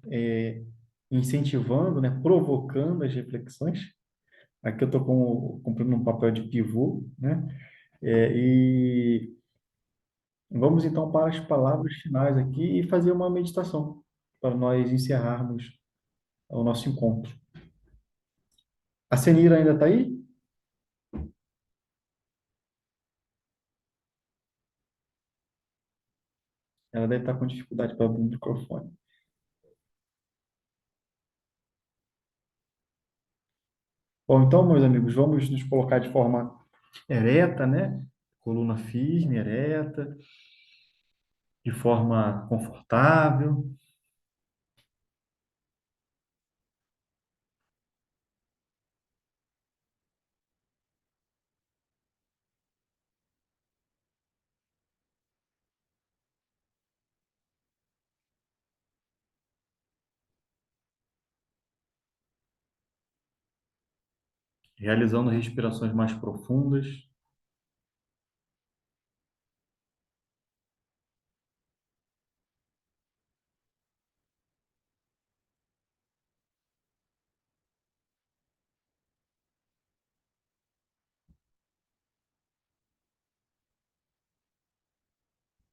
incentivando, né? Provocando as reflexões. Aqui eu estou cumprindo um papel de pivô, né? E vamos então para as palavras finais aqui e fazer uma meditação para nós encerrarmos o nosso encontro. A Senira ainda está aí? Ela deve estar com dificuldade para abrir o microfone. Bom, então, meus amigos, vamos nos colocar de forma ereta, né? Coluna firme, ereta, de forma confortável. Realizando respirações mais profundas.